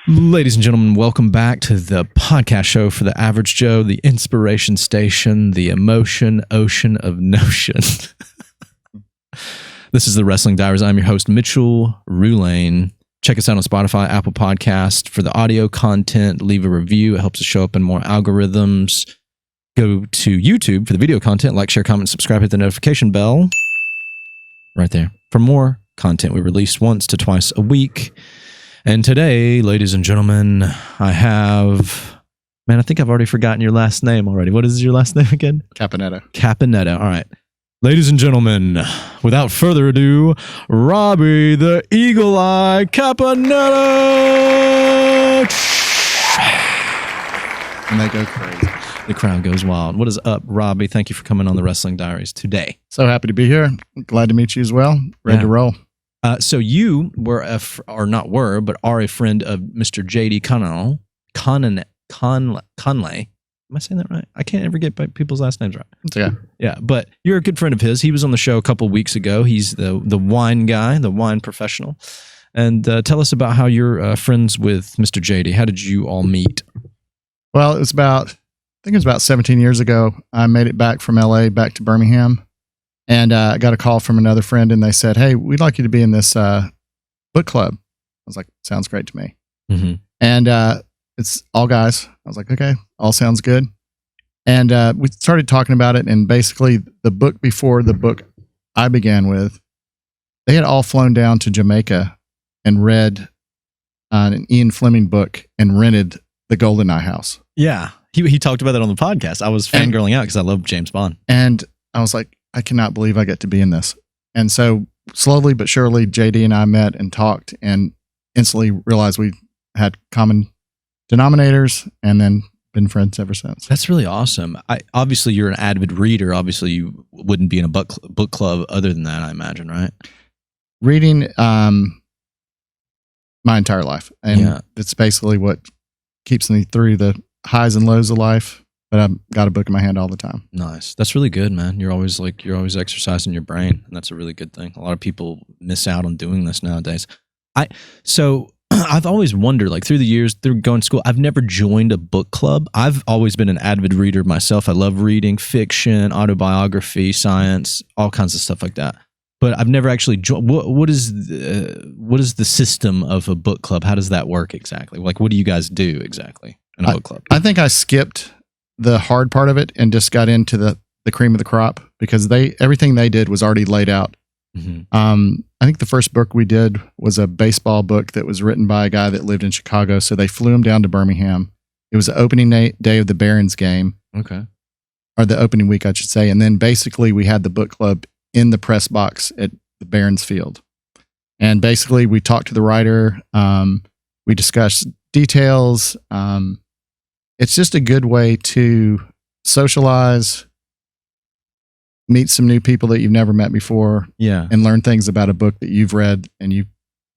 Ladies and gentlemen, welcome back to the podcast show for the average Joe, the inspiration station, the emotion ocean of notion. This is the Wrestling Diaries. I'm your host, Mitchell Rulane. Check us out on Spotify, Apple Podcast for the audio content. Leave a review. It helps us show up in more algorithms. Go to YouTube for the video content. Like, share, comment, subscribe, hit the notification bell. Right there. For more content we release once to twice a week. And today, ladies and gentlemen, I have... Man, I think I've already forgotten your last name already. What is your last name again? Caponetto. Caponetto. All right. Ladies and gentlemen, without further ado, Robbie the Eagle Eye Caponetto! And they go crazy. The crowd goes wild. What is up, Robbie? Thank you for coming on the Wrestling Diaries today. So happy to be here. Glad to meet you as well. Ready to roll. So you were are a friend of Mr. J.D. Conley. Am I saying that right? I can't ever get people's last names right. Yeah. Yeah, but you're a good friend of his. He was on the show a couple weeks ago. He's the wine guy, the wine professional. And tell us about how you're friends with Mr. J.D. How did you all meet? Well, I think it was about 17 years ago. I made it back from LA back to Birmingham. And I got a call from another friend, and they said, "Hey, we'd like you to be in this book club." I was like, "Sounds great to me." Mm-hmm. And it's all guys. I was like, "Okay, all sounds good." And we started talking about it, and basically the book before the book I began with, they had all flown down to Jamaica and read an Ian Fleming book and rented the GoldenEye house. Yeah, he talked about that on the podcast. I was fangirling out because I love James Bond. And I was like, I cannot believe I get to be in this. And so slowly but surely, JD and I met and talked and instantly realized we had common denominators and then been friends ever since. That's really awesome. Obviously, you're an avid reader. Obviously, you wouldn't be in a book club other than that, I imagine, right? Reading my entire life. And it's basically what keeps me through the highs and lows of life. But I've got a book in my hand all the time. Nice. That's really good, man. You're always exercising your brain, and that's a really good thing. A lot of people miss out on doing this nowadays. So I've always wondered, like through the years, through going to school, I've never joined a book club. I've always been an avid reader myself. I love reading fiction, autobiography, science, all kinds of stuff like that. But I've never actually joined. What is the system of a book club? How does that work exactly? Like, what do you guys do exactly in a book club? I think I skipped the hard part of it and just got into the cream of the crop because everything they did was already laid out. Mm-hmm. I think the first book we did was a baseball book that was written by a guy that lived in Chicago. So they flew him down to Birmingham. It was the opening day of the Barons game. Okay. Or the opening week, I should say. And then basically we had the book club in the press box at the Barons field. And basically we talked to the writer. We discussed details. It's just a good way to socialize, meet some new people that you've never met before, and learn things about a book that you've read, and you've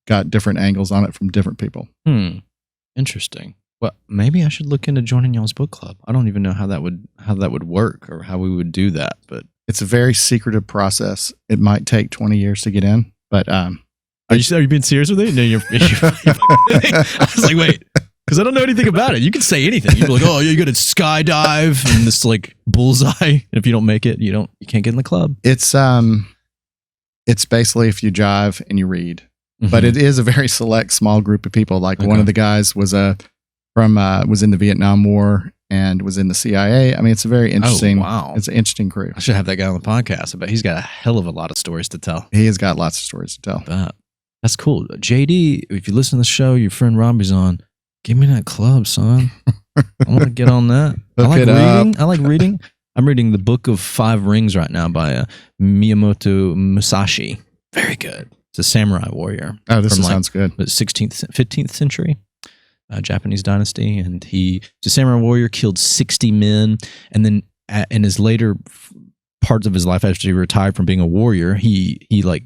got different angles on it from different people. Interesting. Well, maybe I should look into joining y'all's book club. I don't even know how that would work or how we would do that, but it's a very secretive process. It might take 20 years to get in, but are you being serious with it? No, you're I was like, wait. Because I don't know anything about it. You can say anything. You'd be like, "Oh, you're good at skydive and this like bullseye." And if you don't make it, you can't get in the club. It's basically if you jive and you read, Mm-hmm. but it is a very select small group of people. Like one of the guys was was in the Vietnam War and was in the CIA. I mean, it's a very interesting. Oh, wow. It's an interesting crew. I should have that guy on the podcast. I bet he's got a hell of a lot of stories to tell. He has got lots of stories to tell. That's cool. JD, if you listen to the show, your friend Robbie's on. Give me that club, son. I want to get on that. I like reading. I'm reading the Book of Five Rings right now by Miyamoto Musashi. Very good. It's a samurai warrior. Oh, this sounds good. The 16th, 15th century Japanese dynasty. And he's a samurai warrior, killed 60 men. And then in his later parts of his life after he retired from being a warrior, he like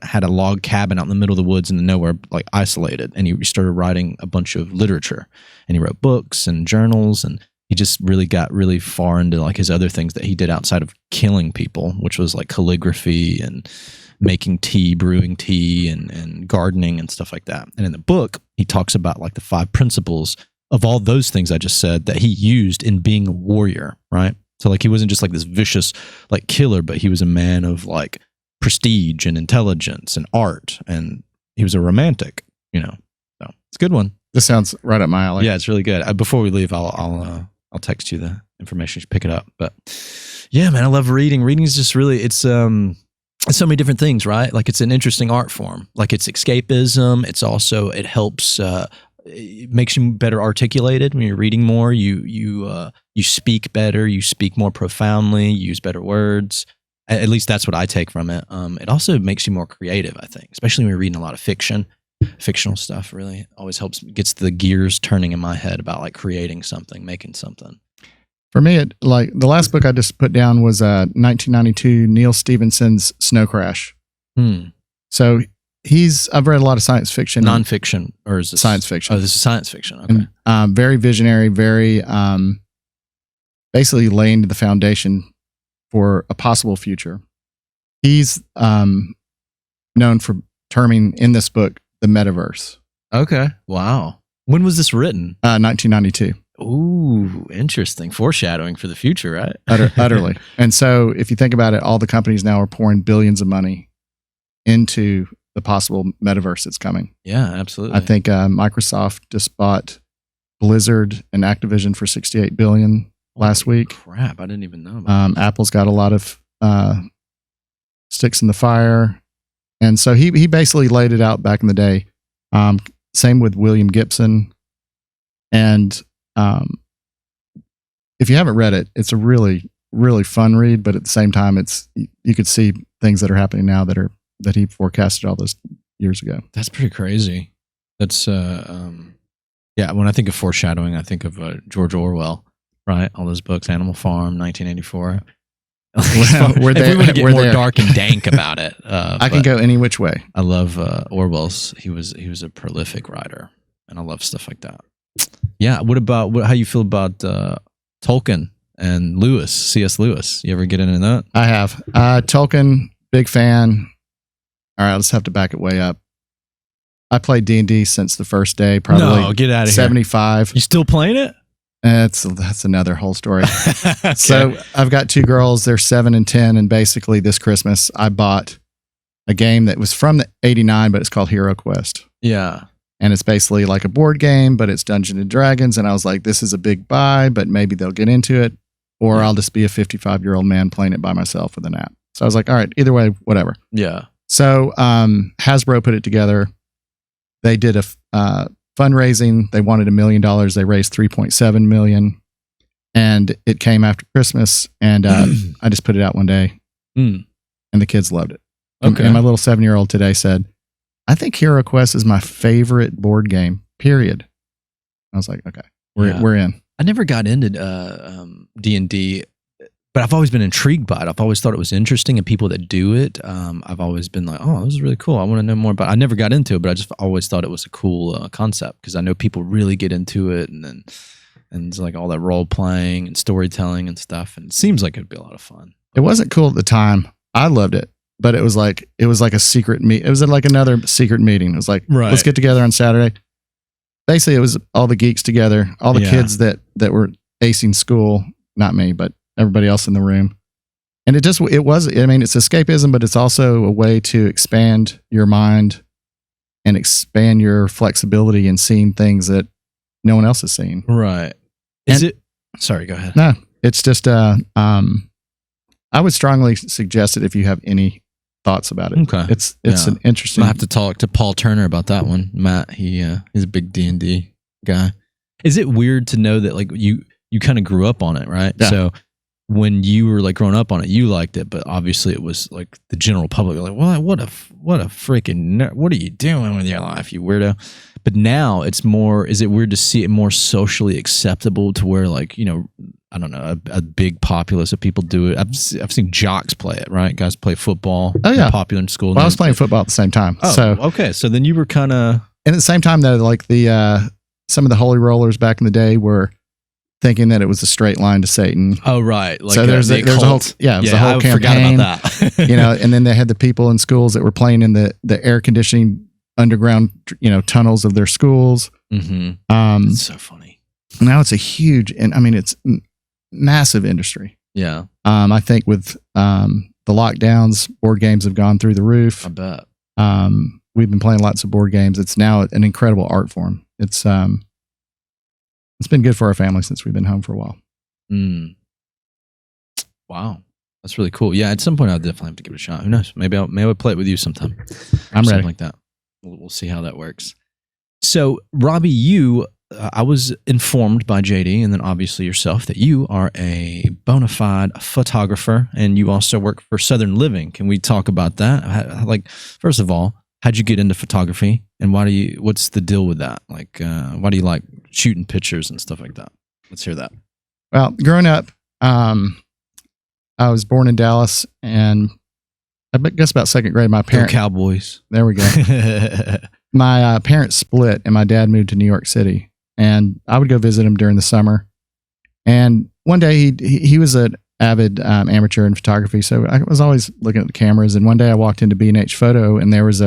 had a log cabin out in the middle of the woods and nowhere, like isolated, and he started writing a bunch of literature, and he wrote books and journals, and he just really got really far into like his other things that he did outside of killing people, which was like calligraphy and making tea, brewing tea, and gardening and stuff like that. And in the book, he talks about like the 5 principles of all those things I just said that he used in being a warrior, right? So like he wasn't just like this vicious like killer, but he was a man of like prestige and intelligence and art, and he was a romantic, you know. So it's a good one. This sounds right up my alley. Yeah, it's really good. Before we leave, I'll text you the information. You should pick it up. But yeah, man, I love reading. Reading is just really it's so many different things, right? Like it's an interesting art form. Like it's escapism. It's also it helps. It makes you better articulated when you're reading more. You speak better. You speak more profoundly. You use better words. At least that's what I take from it. It also makes you more creative, I think, especially when you're reading a lot of fiction. Fictional stuff really always gets the gears turning in my head about like creating something, making something. For me, it like the last book I just put down was 1992 Neil Stephenson's Snow Crash. So I've read a lot of science fiction, nonfiction, or is this science fiction? Oh, this is science fiction. Okay, and, very visionary, very basically laying the foundation for a possible future. He's known for terming in this book the metaverse. Okay, wow. When was this written? 1992. Ooh, interesting. Foreshadowing for the future, right? Utterly. And so if you think about it, all the companies now are pouring billions of money into the possible metaverse that's coming. Yeah, absolutely. I think Microsoft just bought Blizzard and Activision for $68 billion last week. Crap, I didn't even know about that. Apple's got a lot of sticks in the fire. And so he basically laid it out back in the day. Same with William Gibson. And if you haven't read it, it's a really, really fun read. But at the same time, you could see things that are happening now that he forecasted all those years ago. That's pretty crazy. That's yeah. When I think of foreshadowing, I think of George Orwell, right? All those books, Animal Farm, 1984. Well, we want to get more dark and dank about it. I can go any which way. I love Orwell's. He was a prolific writer, and I love stuff like that. Yeah. What about how you feel about Tolkien and Lewis, C.S. Lewis? You ever get into that? I have. Tolkien, big fan. All right, let's have to back it way up. I played D&D since the first day, probably. No, get out of 75. Here. You still playing it? That's another whole story. Okay. So I've got 2 girls. They're 7 and 10. And basically this Christmas, I bought a game that was from the 89, but it's called Hero Quest. Yeah. And it's basically like a board game, but it's Dungeons and Dragons. And I was like, this is a big buy, but maybe they'll get into it. Or I'll just be a 55-year-old man playing it by myself with an app. So I was like, all right, either way, whatever. Yeah. So Hasbro put it together. They did a fundraising. They wanted $1 million. They raised $3.7 million, and it came after Christmas. And I just put it out one day, and the kids loved it. Okay. And my little 7-year-old today said, "I think Hero Quest is my favorite board game. Period." I was like, "Okay, we're in." I never got into D&D, but I've always been intrigued by it. I've always thought it was interesting, and people that do it, I've always been like, "Oh, this is really cool. I want to know more." But I never got into it. But I just always thought it was a cool concept because I know people really get into it, and it's like all that role playing and storytelling and stuff. And it seems like it'd be a lot of fun. It wasn't cool at the time. I loved it, but it was like a secret meet. It was like another secret meeting. It was like, let's get together on Saturday. Basically, it was all the geeks together, all the kids that were acing school. Not me, but everybody else in the room. And it's escapism, but it's also a way to expand your mind and expand your flexibility in seeing things that no one else is seeing. Right. Sorry, go ahead. No, it's just, I would strongly suggest it if you have any thoughts about it. Okay. It's an interesting. I'll have to talk to Paul Turner about that one. Matt, he's a big D&D guy. Is it weird to know that like you kind of grew up on it, right? Yeah. So when you were like growing up on it, you liked it, but obviously it was like the general public like, well, what a freaking what are you doing with your life, you weirdo? But now it's more. Is it weird to see it more socially acceptable to where like I don't know, a big populace of people do it. I've seen jocks play it, right? Guys play football. Oh yeah, popular in school. Well, I was playing football at the same time. Oh, so okay. So then you were kind of. And at the same time, though, like some of the holy rollers back in the day were thinking that it was a straight line to Satan. Oh, right. Like so there's a whole, it was a whole campaign. Forgot about that. And then they had the people in schools that were playing in the air conditioning underground, tunnels of their schools. Mm-hmm. That's so funny. Now it's a huge, and I mean, it's massive industry. Yeah. I think with the lockdowns, board games have gone through the roof. I bet. We've been playing lots of board games. It's now an incredible art form. It's been good for our family since we've been home for a while. Mm. Wow. That's really cool. Yeah, at some point I'll definitely have to give it a shot. Who knows? Maybe I'll play it with you sometime. I'm ready. Something like that. We'll see how that works. So, Robbie, I was informed by JD and then obviously yourself that you are a bona fide photographer and you also work for Southern Living. Can we talk about that? Like, first of all, how'd you get into photography and what's the deal with that? Like, why do you like shooting pictures and stuff like that? Let's hear that. Well, growing up, I was born in Dallas and I guess about second grade, my parents. Go Cowboys. There we go. My parents split and my dad moved to New York City. And I would go visit him during the summer. And one day he was an avid amateur in photography, so I was always looking at the cameras. And one day I walked into B&H Photo, and there was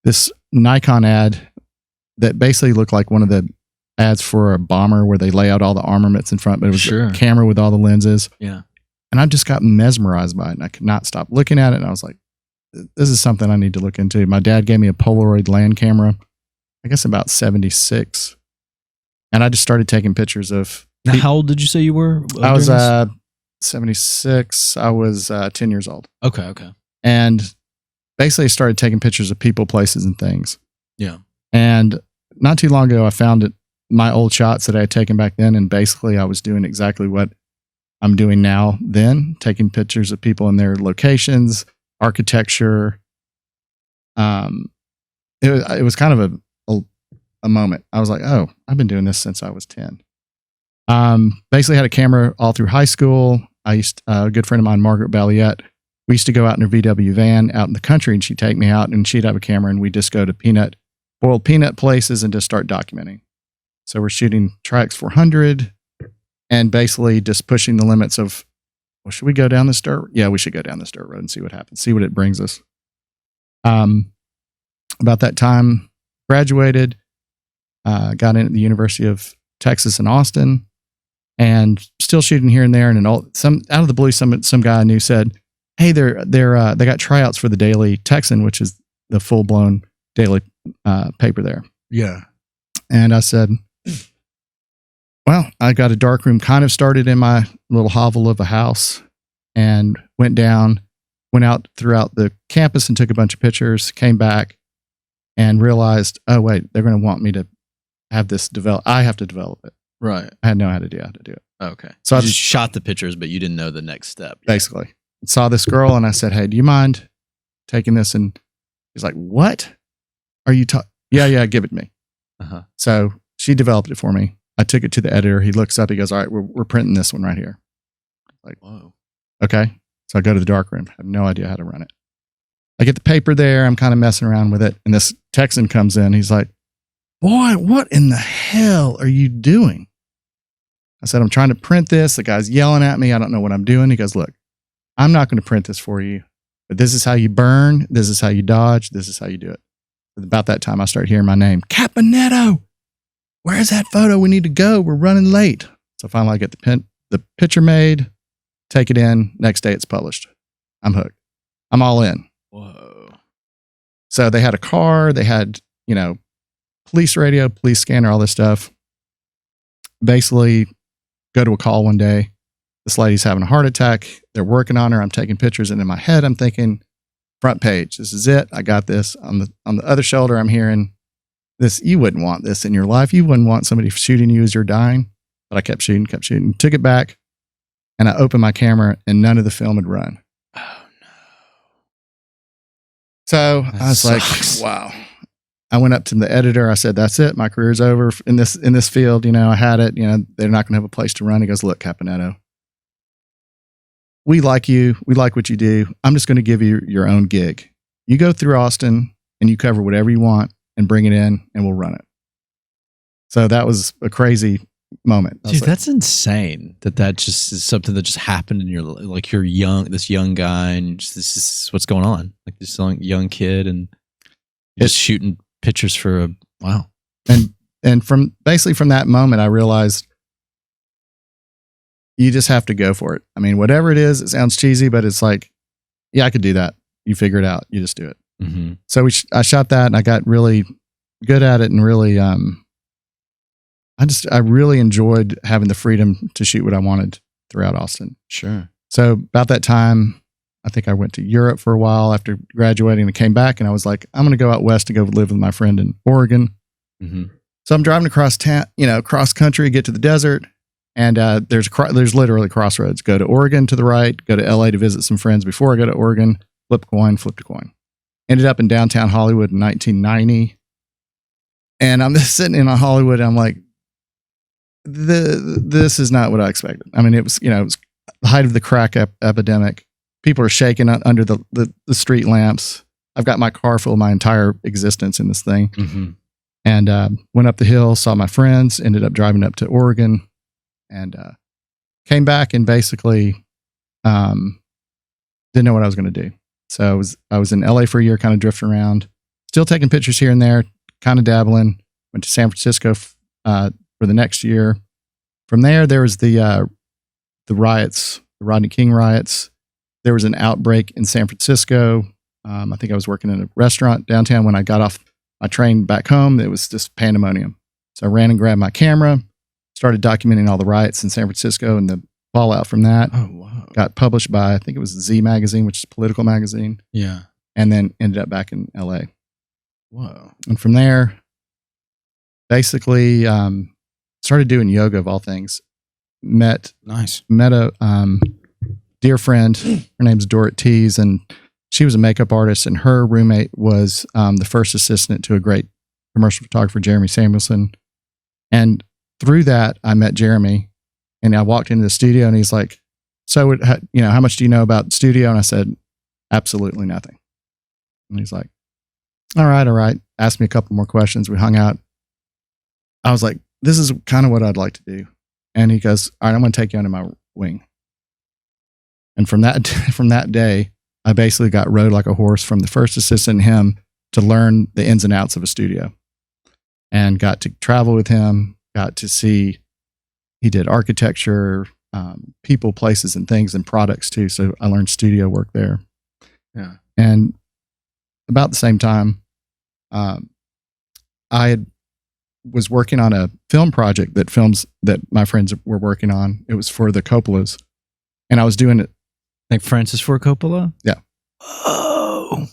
this Nikon ad that basically looked like one of the ads for a bomber where they lay out all the armaments in front, but it was a camera with all the lenses. Yeah. And I just got mesmerized by it, and I could not stop looking at it. And I was like, "This is something I need to look into." My dad gave me a Polaroid land camera, I guess about 76. And I just started taking pictures of. Now, how old did you say you were? I was 76. I was 10 years old. Okay. And basically started taking pictures of people, places, and things. Yeah. And not too long ago, I found my old shots that I had taken back then. And basically, I was doing exactly what I'm doing now then, taking pictures of people in their locations, architecture. It was kind of a moment. I was like, oh, I've been doing this since I was 10. Basically had a camera all through high school. A good friend of mine, Margaret Balliette, we used to go out in her VW van out in the country and she'd take me out and she'd have a camera and we'd just go to boiled peanut places and just start documenting. So we're shooting Tri-X 400 and basically just pushing the limits of, well, should we go down this dirt? Yeah, we should go down this dirt road and see what happens, see what it brings us. About that time, graduated, got in at the University of Texas in Austin, and still shooting here and there. And out of the blue, some guy I knew said, "Hey, they got tryouts for the Daily Texan, which is the full blown daily paper there." Yeah. And I said, "Well, I got a darkroom kind of started in my little hovel of a house, and went out throughout the campus and took a bunch of pictures. Came back and realized, oh wait, they're going to want me to have this develop. I have to develop it. Right. I had no idea how to do it. Okay. So I just shot the pictures, but you didn't know the next step. Basically. Saw this girl and I said, "Hey, do you mind taking this?" And he's like, "What are you talking?" Yeah, give it to me. Uh-huh. So she developed it for me. I took it to the editor. He looks up, he goes, "All right, we're printing this one right here." Like, whoa. Okay. So I go to the darkroom. I have no idea how to run it. I get the paper there. I'm kind of messing around with it. And this Texan comes in. He's like, "Boy, what in the hell are you doing?" I said, "I'm trying to print this." The guy's yelling at me. I don't know what I'm doing. He goes, "Look, I'm not going to print this for you, but this is how you burn. This is how you dodge. This is how you do it." About that time, I start hearing my name. "Caponetto, where's that photo? We need to go. We're running late." So finally I get the picture made, take it in. Next day it's published. I'm hooked. I'm all in. Whoa. So they had a car, they had, police radio, police scanner, all this stuff. Basically, go to a call one day. This lady's having a heart attack. They're working on her. I'm taking pictures, and in my head, I'm thinking, front page. This is it. I got this. On the other shoulder, I'm hearing this. You wouldn't want this in your life. You wouldn't want somebody shooting you as you're dying. But I kept shooting, took it back, and I opened my camera, and none of the film had run. Oh no! So I was like, wow. I went up to the editor. I said, "That's it. My career's over in this field. I had it. They're not going to have a place to run." He goes, "Look, Caponetto, we like you. We like what you do. I'm just going to give you your own gig. You go through Austin and you cover whatever you want and bring it in and we'll run it." So that was a crazy moment. Dude, that's insane. That just is something that just happened, and you're young, this young guy, and this is what's going on. Like this young kid, and just shooting pictures for wow. And from that moment, I realized you just have to go for it. I mean, whatever it is, it sounds cheesy, but it's like, yeah, I could do that. You figure it out. You just do it. Mm-hmm. So I shot that, and I got really good at it, and really, I really enjoyed having the freedom to shoot what I wanted throughout Austin. Sure. So about that time, I think I went to Europe for a while after graduating and came back, and I was like, I'm going to go out west to go live with my friend in Oregon. Mm-hmm. So I'm driving across town, cross country, get to the desert, and there's literally crossroads. Go to Oregon to the right, go to LA to visit some friends before I go to Oregon, flip a coin. Ended up in downtown Hollywood in 1990. And I'm just sitting in Hollywood, and I'm like, this is not what I expected. I mean, it was the height of the crack epidemic. People are shaking under the street lamps. I've got my car full of my entire existence in this thing. Mm-hmm. And went up the hill, saw my friends, ended up driving up to Oregon, and came back and basically didn't know what I was going to do. So I was in LA for a year, kind of drifting around, still taking pictures here and there, kind of dabbling. Went to San Francisco for the next year. From there was the riots, the Rodney King riots. There was an outbreak in San Francisco. I think I was working in a restaurant downtown. When I got off my train back home, it was just pandemonium. So I ran and grabbed my camera, started documenting all the riots in San Francisco and the fallout from that. Oh, wow. Got published by, I think it was Z Magazine, which is a political magazine. Yeah. And then ended up back in LA. Whoa. And from there, basically started doing yoga of all things. Met a dear friend. Her name's Dorrit Tees, and she was a makeup artist, and her roommate was the first assistant to a great commercial photographer, Jeremy Samuelson. And through that, I met Jeremy, and I walked into the studio, and he's like, so, how much do you know about the studio? And I said, absolutely nothing. And he's like, all right. Asked me a couple more questions. We hung out. I was like, this is kind of what I'd like to do. And he goes, all right, I'm going to take you under my wing. And from that day, I basically got rode like a horse from the first assistant and him to learn the ins and outs of a studio, and got to travel with him, got to see, he did architecture, people, places, and things, and products too. So I learned studio work there. Yeah. And about the same time, I was working on a film project that my friends were working on. It was for the Coppolas, and I was doing it. Like Francis Ford Coppola? Yeah. Oh.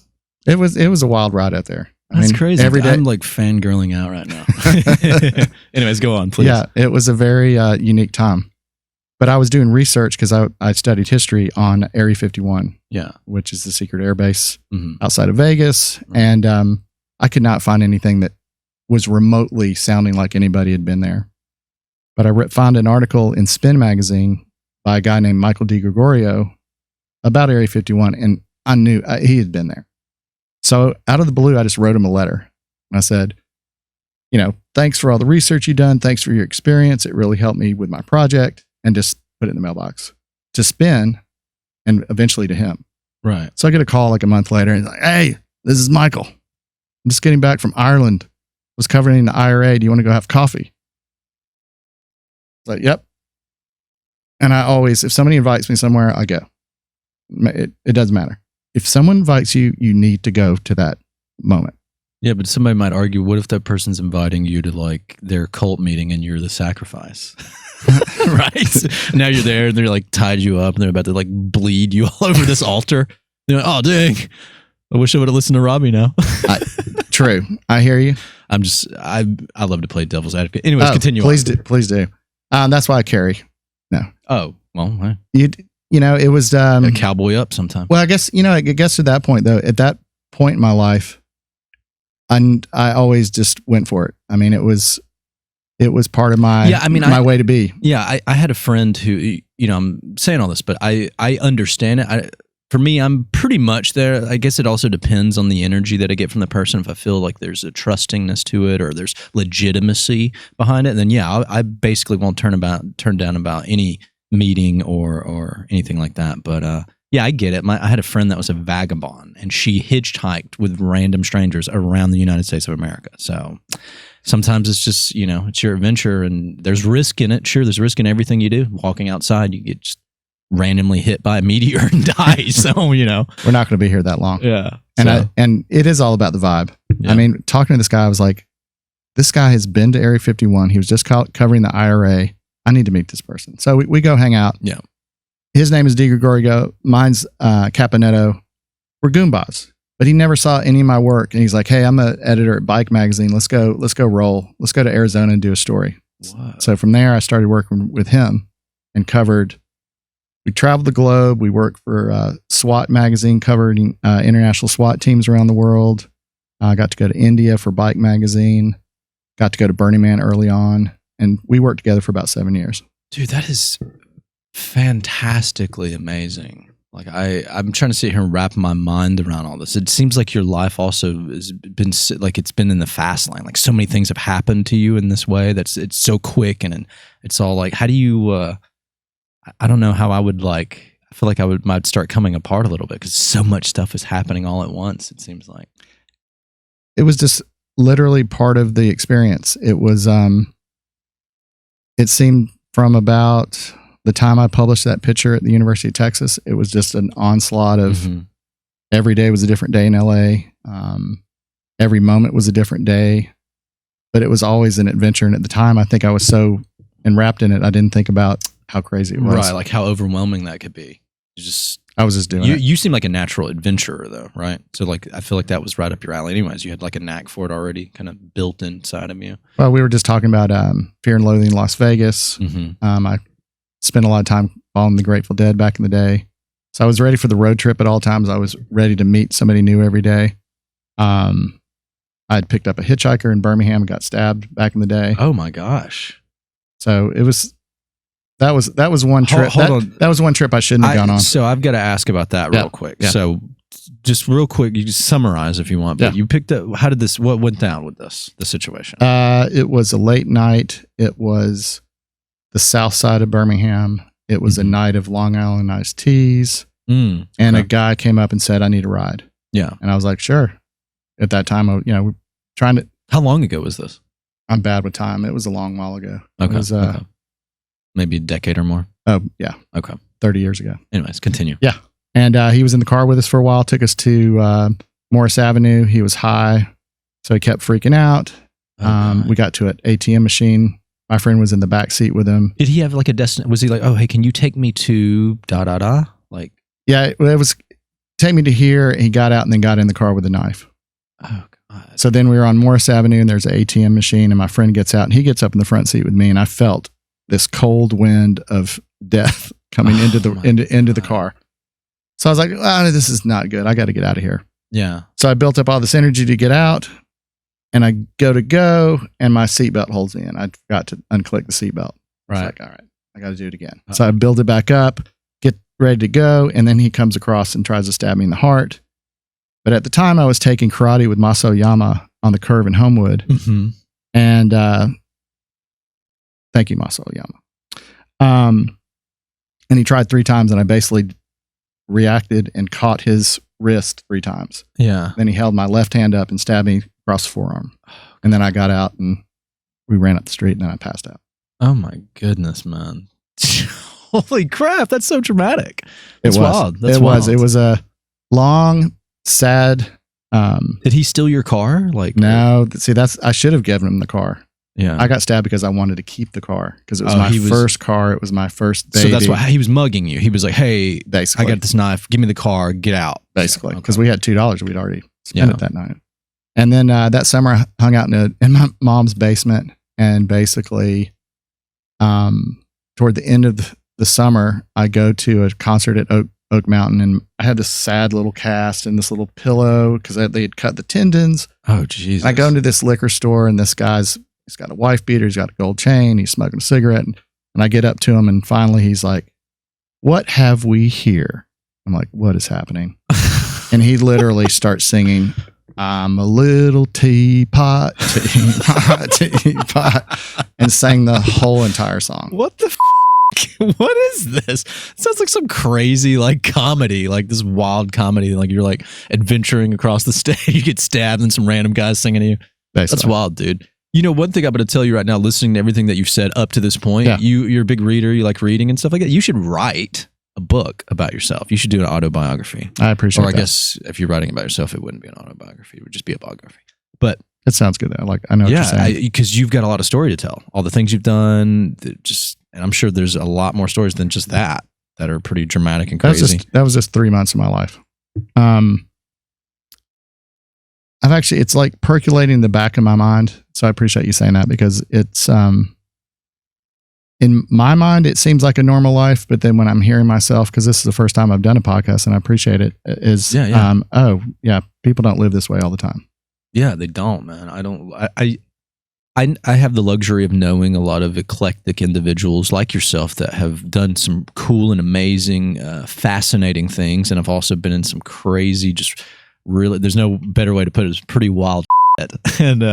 It was a wild ride out there. That's crazy. Every day, I'm like fangirling out right now. Anyways, go on, please. Yeah, it was a very unique time. But I was doing research because I studied history on Area 51, which is the secret air base outside of Vegas. Right. And I could not find anything that was remotely sounding like anybody had been there. But I found an article in Spin magazine by a guy named Michael DiGregorio about Area 51, and I knew he had been there. So out of the blue, I just wrote him a letter. And I said, thanks for all the research you've done. Thanks for your experience. It really helped me with my project. And just put it in the mailbox to Spin and eventually to him. Right. So I get a call like a month later, and he's like, hey, this is Michael. I'm just getting back from Ireland. Was covering the IRA. Do you want to go have coffee? It's like, yep. And I always, if somebody invites me somewhere, I go. It doesn't matter. If someone invites you, you need to go to that moment. Yeah, but somebody might argue, what if that person's inviting you to like their cult meeting and you're the sacrifice? Right? Now you're there and they're like tied you up and they're about to like bleed you all over this altar. They're like, oh, dang. I wish I would have listened to Robbie now. True. I hear you. I love to play devil's advocate. Anyways, continue. Please do. That's why I carry. No. Oh, well, right. It was a cowboy up sometime. Well, I guess, it gets to that point though. At that point in my life, and I always just went for it. I mean, it was part of my my way to be. Yeah, I had a friend who, I'm saying all this, but I understand it. for me, I'm pretty much there. I guess it also depends on the energy that I get from the person. If I feel like there's a trustingness to it or there's legitimacy behind it, then yeah, I basically won't turn down about any meeting or anything like that. But yeah, I get it. I had a friend that was a vagabond, and she hitchhiked with random strangers around the United States of America. So sometimes it's just, it's your adventure, and there's risk in it. Sure, there's risk in everything you do. Walking outside, you get just randomly hit by a meteor and die. So, we're not going to be here that long. Yeah. And it is all about the vibe. Yeah. I mean, talking to this guy, I was like, this guy has been to Area 51. He was just covering the IRA. I need to meet this person. So we go hang out. Yeah. His name is DiGregorio. Mine's Caponetto. We're Goombas. But he never saw any of my work. And he's like, hey, I'm an editor at Bike Magazine. Let's go roll. Let's go to Arizona and do a story. Whoa. So from there, I started working with him and we traveled the globe. We worked for SWAT Magazine, covering international SWAT teams around the world. I got to go to India for Bike Magazine. Got to go to Burning Man early on. And we worked together for about 7 years. Dude, that is fantastically amazing. Like I'm trying to sit here and wrap my mind around all this. It seems like your life also has been like it's been in the fast lane. Like so many things have happened to you in this way it's so quick, and it's all like, how do you? I don't know how I would like. I feel like might start coming apart a little bit because so much stuff is happening all at once. It seems like it was just literally part of the experience. It was. It seemed from about the time I published that picture at the University of Texas, it was just an onslaught of every day was a different day in LA. Every moment was a different day, but it was always an adventure. And at the time, I think I was so enwrapped in it, I didn't think about how crazy it was. Right, like how overwhelming that could be. I was just doing it. You seem like a natural adventurer, though, right? So, like, I feel like that was right up your alley. Anyways, you had like a knack for it already, kind of built inside of you. Well, we were just talking about Fear and Loathing in Las Vegas. I spent a lot of time following the Grateful Dead back in the day, so I was ready for the road trip at all times. I was ready to meet somebody new every day. I'd picked up a hitchhiker in Birmingham and got stabbed back in the day. Oh my gosh! So it was. That was one trip. That was one trip I shouldn't have gone on. So I've got to ask about that real quick. Yeah. So just real quick, you can summarize if you want. But you picked up. What went down with the situation? It was a late night. It was the south side of Birmingham. It was a night of Long Island iced teas. And a guy came up and said, "I need a ride." Yeah, and I was like, "Sure." At that time, we're trying to. How long ago was this? I'm bad with time. It was a long while ago. Okay. It was, maybe a decade or more. Oh, yeah. Okay. 30 years ago. Anyways, continue. Yeah. And he was in the car with us for a while, took us to Morris Avenue. He was high, so he kept freaking out. We got to an ATM machine. My friend was in the back seat with him. Did he have like a destination? Was he like, oh, hey, can you take me to da-da-da? Like, yeah, it was take me to here. He got out and then got in the car with a knife. Oh, God. So then we were on Morris Avenue, and there's an ATM machine, and my friend gets out, and he gets up in the front seat with me, and I felt this cold wind of death coming into the car. So I was like, this is not good. I got to get out of here. Yeah. So I built up all this energy to get out, and I go, and my seatbelt holds me in. I forgot to unclick the seatbelt. Right. Like, all right, I got to do it again. So I build it back up, get ready to go, and then he comes across and tries to stab me in the heart. But at the time, I was taking karate with Maso Yama on the curve in Homewood. And thank you, Maso Yama. And he tried 3 times, and I basically reacted and caught his wrist 3 times. Yeah. Then he held my left hand up and stabbed me across the forearm. And then I got out, and we ran up the street, and then I passed out. Oh, my goodness, man. Holy crap. That's so traumatic. It was a long, sad. Did he steal your car? No. See, I should have given him the car. Yeah, I got stabbed because I wanted to keep the car because it was my first car. It was my first baby. So that's why he was mugging you. He was like, "Hey, basically, I got this knife. Give me the car. Get out." Basically, because we had $2 we'd already spent it that night. And then that summer, I hung out in my mom's basement, and basically, toward the end of the summer, I go to a concert at Oak Mountain, and I had this sad little cast and this little pillow because they had cut the tendons. Oh, Jesus! I go into this liquor store, and this guy's. He's got a wife beater. He's got a gold chain. He's smoking a cigarette. And I get up to him, and finally he's like, "What have we here?" I'm like, what is happening? And he literally starts singing, I'm a little teapot, teapot, and sang the whole entire song. What the what is this? It sounds like some crazy like comedy, like this wild comedy, like you're like adventuring across the stage, you get stabbed and some random guys singing to you. Basically. That's wild, dude. You know, one thing I'm going to tell you right now, listening to everything that you've said up to this point, you're a big reader, you like reading and stuff like that. You should write a book about yourself. You should do an autobiography. I appreciate that. Or I guess if you're writing about yourself, it wouldn't be an autobiography. It would just be a biography. But it sounds good though. Like I know what you're saying. Because you've got a lot of story to tell. All the things you've done, and I'm sure there's a lot more stories than just that are pretty dramatic and crazy. That was just 3 months of my life. It's like percolating in the back of my mind. So I appreciate you saying that because it's, in my mind, it seems like a normal life. But then when I'm hearing myself, because this is the first time I've done a podcast and I appreciate it, people don't live this way all the time. Yeah, they don't, man. I have the luxury of knowing a lot of eclectic individuals like yourself that have done some cool and amazing, fascinating things. And I've also been in some crazy, just really, there's no better way to put it, it's pretty wild shit. And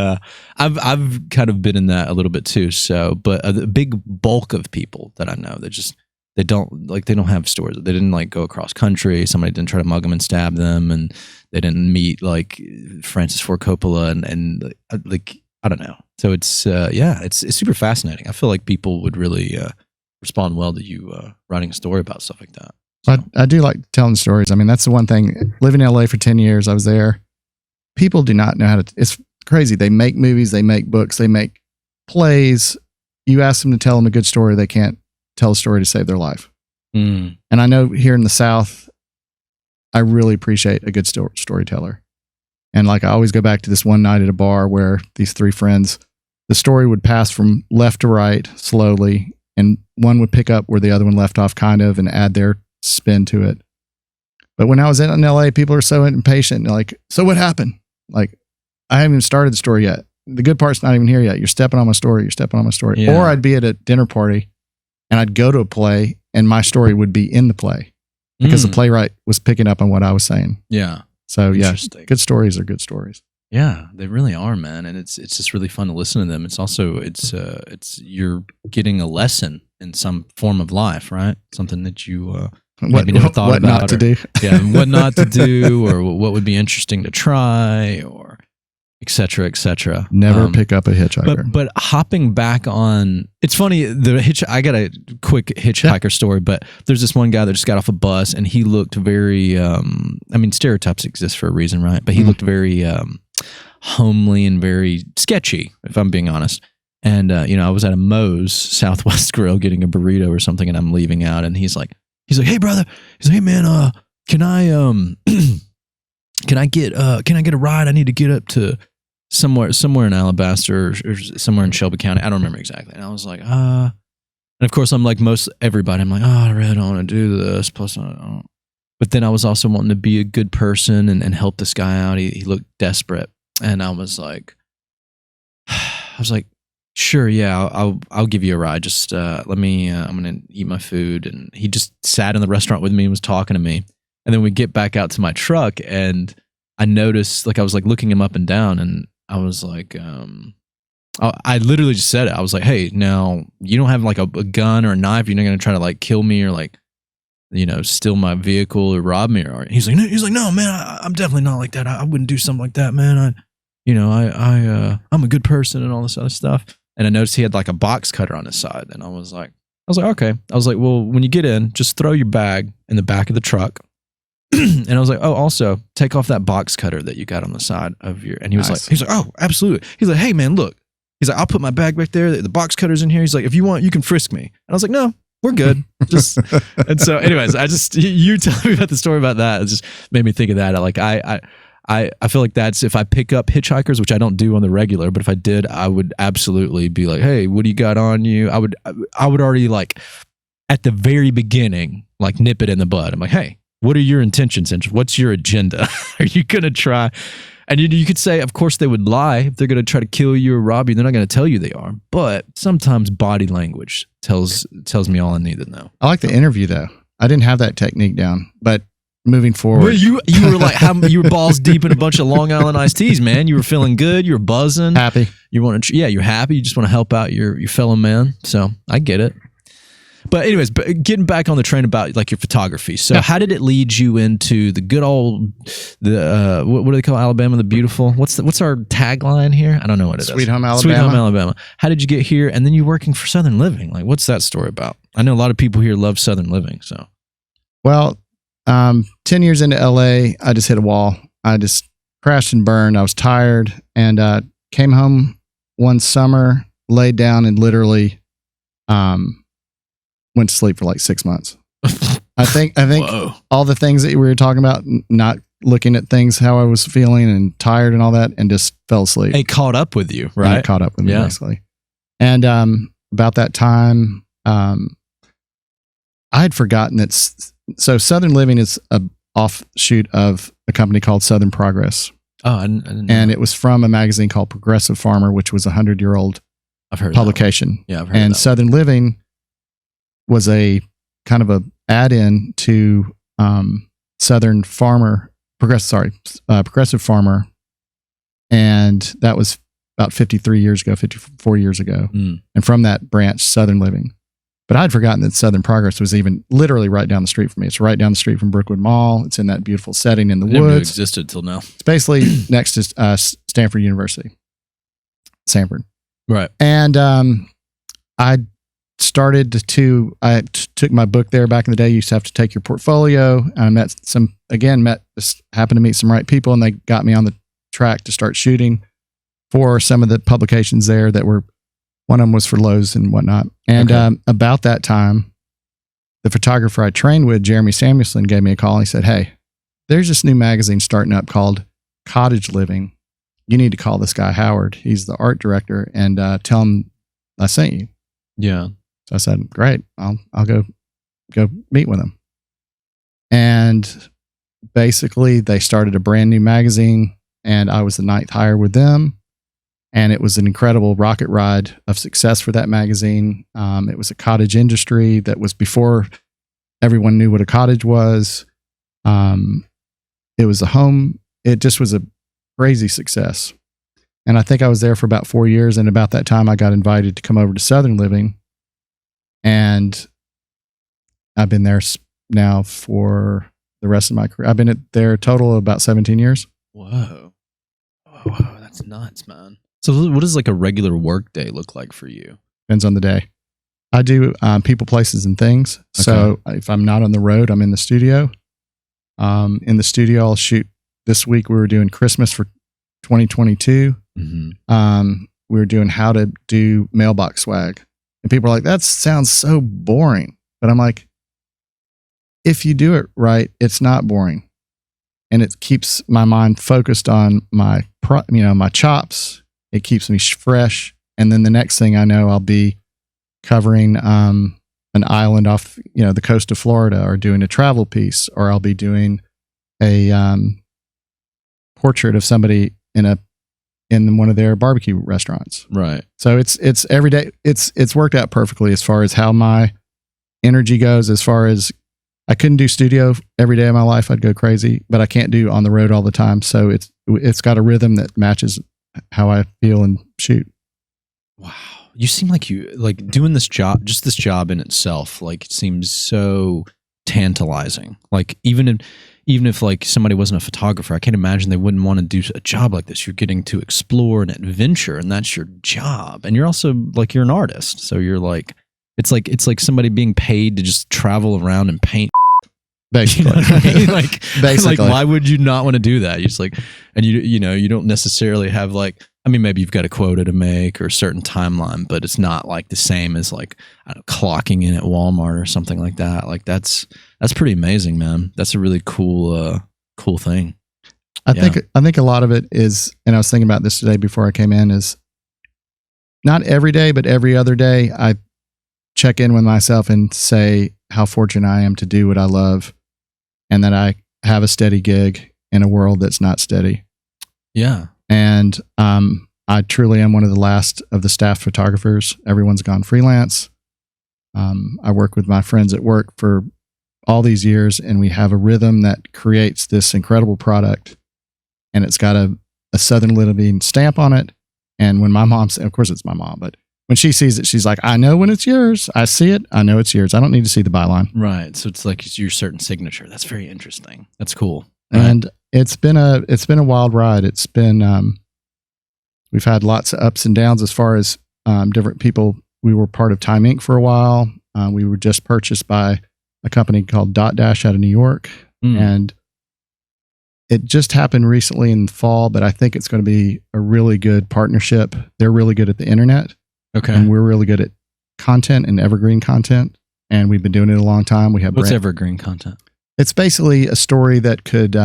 I've kind of been in that a little bit too. So, but the big bulk of people that I know, they don't have stories. They didn't like go across country. Somebody didn't try to mug them and stab them. And they didn't meet like Francis Ford Coppola and like, I don't know. So it's super fascinating. I feel like people would really respond well to you writing a story about stuff like that. So. I do like telling stories. I mean, that's the one thing. Living in LA for 10 years, I was there. People do not know how to. It's crazy. They make movies, they make books, they make plays. You ask them to tell them a good story, they can't tell a story to save their life. And I know here in the South, I really appreciate a good storyteller. And like I always go back to this one night at a bar where these three friends, the story would pass from left to right slowly, and one would pick up where the other one left off kind of and add their spin to it. But when I was in LA, people are so impatient. Like, so what happened? Like, I haven't even started the story yet. The good part's not even here yet. You're stepping on my story. You're stepping on my story. Yeah. Or I'd be at a dinner party and I'd go to a play and my story would be in the play because the playwright was picking up on what I was saying. Yeah. So yeah, good stories are good stories. Yeah, they really are, man. And it's just really fun to listen to them. It's also, you're getting a lesson in some form of life, right? Something that you, maybe never thought what about. Not to do. Yeah, what not to do, or what would be interesting to try, or et cetera, et cetera. Never pick up a hitchhiker. But hopping back on, it's funny, I got a quick hitchhiker story, but there's this one guy that just got off a bus and he looked very, stereotypes exist for a reason, right? But he looked very homely and very sketchy, if I'm being honest. And, I was at a Moe's Southwest Grill getting a burrito or something and I'm leaving out and he's like, hey brother, he's like, hey man, can I get a ride? I need to get up to somewhere in Alabaster or somewhere in Shelby County. I don't remember exactly. And I was like, and of course I'm like most everybody. I'm like, I really don't want to do this. Plus, I don't. But then I was also wanting to be a good person and help this guy out. He looked desperate. And I was like, sure, yeah, I'll give you a ride. Just let me. I'm gonna eat my food. And he just sat in the restaurant with me and was talking to me. And then we get back out to my truck, and I noticed, like, I was like looking him up and down, and I was like, I literally just said it. I was like, hey, now you don't have like a gun or a knife. You're not gonna try to like kill me or like, steal my vehicle or rob me. Or he's like, no, man, I'm definitely not like that. I wouldn't do something like that, man. I'm a good person and all this other stuff. And I noticed he had like a box cutter on his side. And I was like, okay. I was like, well, when you get in, just throw your bag in the back of the truck. And I was like, oh, also take off that box cutter that you got on the side of your, and he was nice. like, oh, absolutely. He's like, hey man, look, he's like, I'll put my bag back there. The box cutter's in here. He's like, if you want, you can frisk me. And I was like, no, we're good. Just, and so anyways, you telling me about the story about that, it just made me think of that. Like, I feel like that's, if I pick up hitchhikers, which I don't do on the regular, but if I did, I would absolutely be like, hey, what do you got on you? I would already like at the very beginning, like nip it in the bud. I'm like, hey, what are your intentions? And what's your agenda? Are you going to try? And you could say, of course they would lie. If they're going to try to kill you or rob you, they're not going to tell you they are. But sometimes body language tells me all I need to know. I like the interview though. I didn't have that technique down, but moving forward. Well, you were like you were balls deep in a bunch of Long Island iced teas, man. You were feeling good. You were buzzing. Happy. You want to, you're happy. You just want to help out your fellow man. So I get it. But anyways, getting back on the train about like your photography. So how did it lead you into the good old what do they call Alabama the Beautiful? What's our tagline here? I don't know what it is. Sweet Home Alabama. Sweet Home Alabama. How did you get here? And then you're working for Southern Living. Like, what's that story about? I know a lot of people here love Southern Living. So, well, 10 years into LA, I just hit a wall. I just crashed and burned. I was tired and came home one summer, laid down, and literally went to sleep for like 6 months. I think Whoa. all the things that we were talking about, not looking at things, how I was feeling and tired and all that, and just fell asleep. It caught up with you, right? It caught up with me, basically. And about that time, I had forgotten that. So Southern Living is a offshoot of a company called Southern Progress. Oh, I didn't know. And it was from a magazine called Progressive Farmer, which was a 100-year-old publication. Yeah, I've heard and of that. Southern Living was a kind of a add-in to Progressive Farmer, and that was about 54 years ago. And from that branch, Southern Living. But I'd forgotten that Southern Progress was even literally right down the street from me. It's right down the street from Brookwood Mall. It's in that beautiful setting in the Never knew it woods. existed till now. It's basically next to Stanford University, Sanford. Right. And I started to took my book there back in the day. You used to have to take your portfolio. I just happened to meet some right people, and they got me on the track to start shooting for some of the publications there that were, one of them was for Lowe's and whatnot. And about that time, the photographer I trained with, Jeremy Samuelson, gave me a call. He said, "Hey, there's this new magazine starting up called Cottage Living. You need to call this guy Howard. He's the art director, and tell him I sent you." Yeah. So I said, "Great, I'll go meet with him." And basically, they started a brand new magazine, and I was the 9th hire with them. And it was an incredible rocket ride of success for that magazine. It was a cottage industry that was before everyone knew what a cottage was. It was a home. It just was a crazy success. And I think I was there for about 4 years. And about that time, I got invited to come over to Southern Living. And I've been there now for the rest of my career. I've been there a total of about 17 years. Whoa, that's nuts, man. So what does like a regular work day look like for you? Depends on the day. I do people, places, and things. Okay. So if I'm not on the road, I'm in the studio. In the studio, I'll shoot. This week we were doing Christmas for 2022. Mm-hmm. We were doing how to do mailbox swag. And people are like, that sounds so boring. But I'm like, if you do it right, it's not boring. And it keeps my mind focused on my chops. It keeps me fresh. And then the next thing I know, I'll be covering an island off, the coast of Florida, or doing a travel piece, or I'll be doing a portrait of somebody in one of their barbecue restaurants. Right. So it's every day. It's worked out perfectly as far as how my energy goes. As far as I couldn't do studio every day of my life, I'd go crazy, but I can't do on the road all the time. So it's got a rhythm that matches how I feel and shoot. Wow. You seem like you like doing this job, just this job in itself, like it seems so tantalizing. Like even if like somebody wasn't a photographer, I can't imagine they wouldn't want to do a job like this. You're getting to explore an adventure, and that's your job. And you're also like, you're an artist. So you're like, it's like somebody being paid to just travel around and paint. Basically. You know what I mean? Like, basically. Like, why would you not want to do that? You just like, and you don't necessarily have like, I mean, maybe you've got a quota to make or a certain timeline, but it's not like the same as like, I don't know, clocking in at Walmart or something like that. Like that's pretty amazing, man. That's a really cool thing. I think a lot of it is, and I was thinking about this today before I came in, is not every day, but every other day, I check in with myself and say how fortunate I am to do what I love, and that I have a steady gig in a world that's not steady. Yeah. And I truly am one of the last of the staff photographers. Everyone's gone freelance. I work with my friends at work for all these years, and we have a rhythm that creates this incredible product. And it's got a Southern Living stamp on it. And when my mom, of course it's my mom, but when she sees it, she's like, I know when it's yours. I see it. I know it's yours. I don't need to see the byline. Right. So it's like it's your certain signature. That's very interesting. That's cool. Right. And it's been a wild ride. It's been, we've had lots of ups and downs as far as different people. We were part of Time Inc. for a while. We were just purchased by a company called Dot Dash out of New York. And it just happened recently in the fall, but I think it's going to be a really good partnership. They're really good at the internet. Okay. And we're really good at content and evergreen content. And we've been doing it a long time. We have What's evergreen content? It's basically a story that could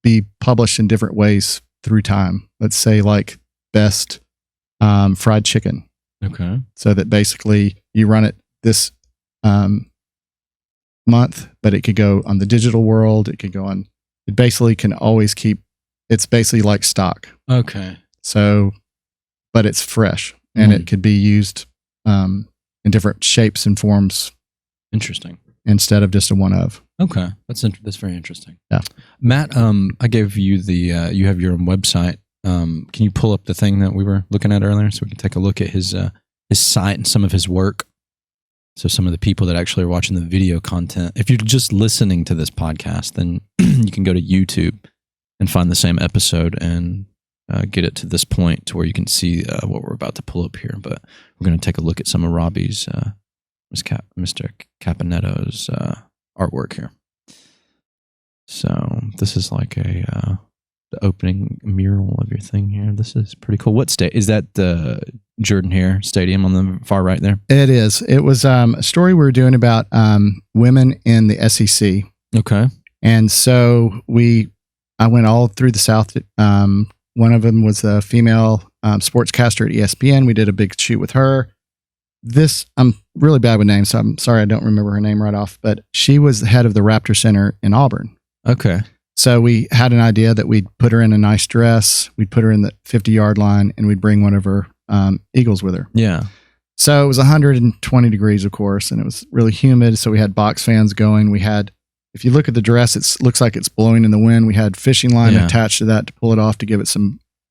be published in different ways through time. Let's say like best fried chicken. Okay. So that basically you run it this month, but it could go on the digital world. It could go on, it basically can always keep, it's basically like stock. Okay. So, but it's fresh and it could be used in different shapes and forms. Interesting. Instead of just a one of. Okay. That's very interesting. Yeah. Matt, I gave you you have your own website. Can you pull up the thing that we were looking at earlier so we can take a look at his site and some of his work? So some of the people that actually are watching the video content, if you're just listening to this podcast, then you can go to YouTube and find the same episode and get it to this point to where you can see what we're about to pull up here. But we're going to take a look at some of Robbie's, Mr. Caponetto's artwork here. So this is like the opening mural of your thing here. This is pretty cool. What state is that? The Jordan Hare Stadium on the far right there. It is. It was a story we were doing about women in the SEC. Okay. And so I went all through the South. One of them was a female sportscaster at ESPN. We did a big shoot with her. I'm really bad with names, so I'm sorry I don't remember her name right off, but she was the head of the Raptor Center in Auburn. Okay. So we had an idea that we'd put her in a nice dress, we'd put her in the 50-yard line, and we'd bring one of her Eagles with her. Yeah. So it was 120 degrees, of course, and it was really humid, so we had box fans going. We had, if you look at the dress, it looks like it's blowing in the wind. We had fishing line attached to that to pull it off to give it a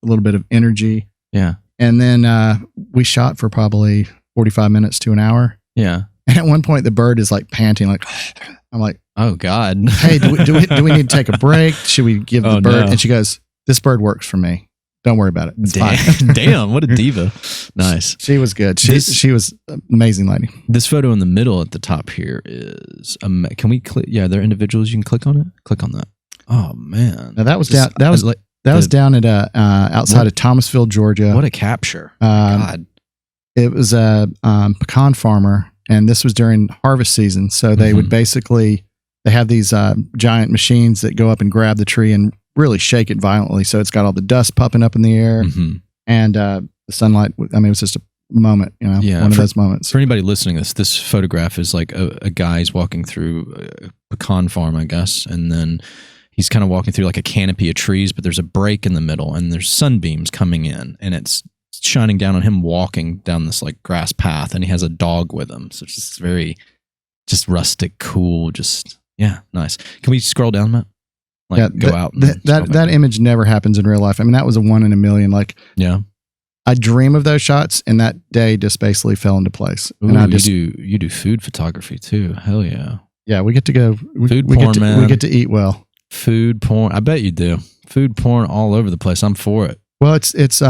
little bit of energy. Yeah. And then we shot for probably 45 minutes to an hour. Yeah. And at one point, the bird is like panting, like, I'm like, oh God. Hey, do we need to take a break? Should we give the bird? No. And she goes, this bird works for me. Don't worry about it. It's fine. Damn, what a diva. Nice. She was good. She was an amazing lady. This photo in the middle at the top here is, can we click? Yeah, there are individuals. You can click on it. Click on that. Oh man. Now that was down. That was down at outside of Thomasville, Georgia. What a capture. God. It was a pecan farmer, and this was during harvest season. So they would basically, they have these giant machines that go up and grab the tree and really shake it violently. So it's got all the dust popping up in the air and the sunlight. I mean, it was just a moment, one of those moments. For anybody listening to this photograph is like a guy's walking through a pecan farm, I guess. And then he's kind of walking through like a canopy of trees, but there's a break in the middle and there's sunbeams coming in and it's shining down on him walking down this like grass path, and he has a dog with him. So it's just very just rustic, cool, nice. Can we scroll down, Matt? Go out. That image never happens in real life. I mean, that was a 1 in a million. Like, yeah, I dream of those shots, and that day just basically fell into place. Ooh, and you do food photography too. Hell yeah. Yeah, we get to go. Food porn, man. We get to eat well. Food porn. I bet you do. Food porn all over the place. I'm for it. Well, it's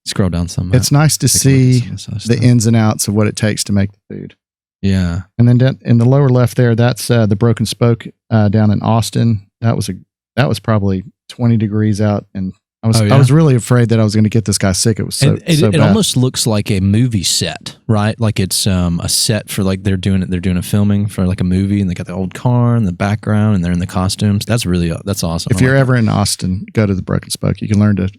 scroll down some. It's nice to see the ins and outs of what it takes to make the food. Yeah. And then in the lower left there, that's the Broken Spoke down in Austin. That was probably 20 degrees out, and I was really afraid that I was going to get this guy sick. It was so bad. It almost looks like a movie set, right? Like it's a set for like they're doing a filming for like a movie, and they got the old car in the background, and they're in the costumes. That's awesome. If you're ever in Austin, go to the Broken Spoke. You can learn to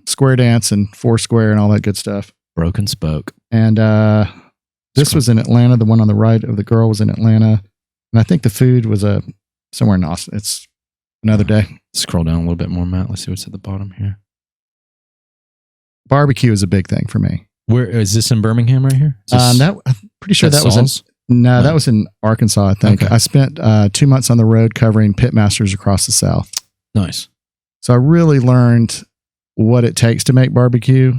square dance and foursquare and all that good stuff. Broken Spoke. And this was in Atlanta. The one on the right of the girl was in Atlanta, and I think the food was somewhere in Austin. It's another day. Scroll down a little bit more, Matt. Let's see what's at the bottom here. Barbecue is a big thing for me. Where is this in Birmingham right here? I'm pretty sure that was No, No. that was in Arkansas, I think. Okay. I spent 2 months on the road covering pitmasters across the South. Nice. So I really learned what it takes to make barbecue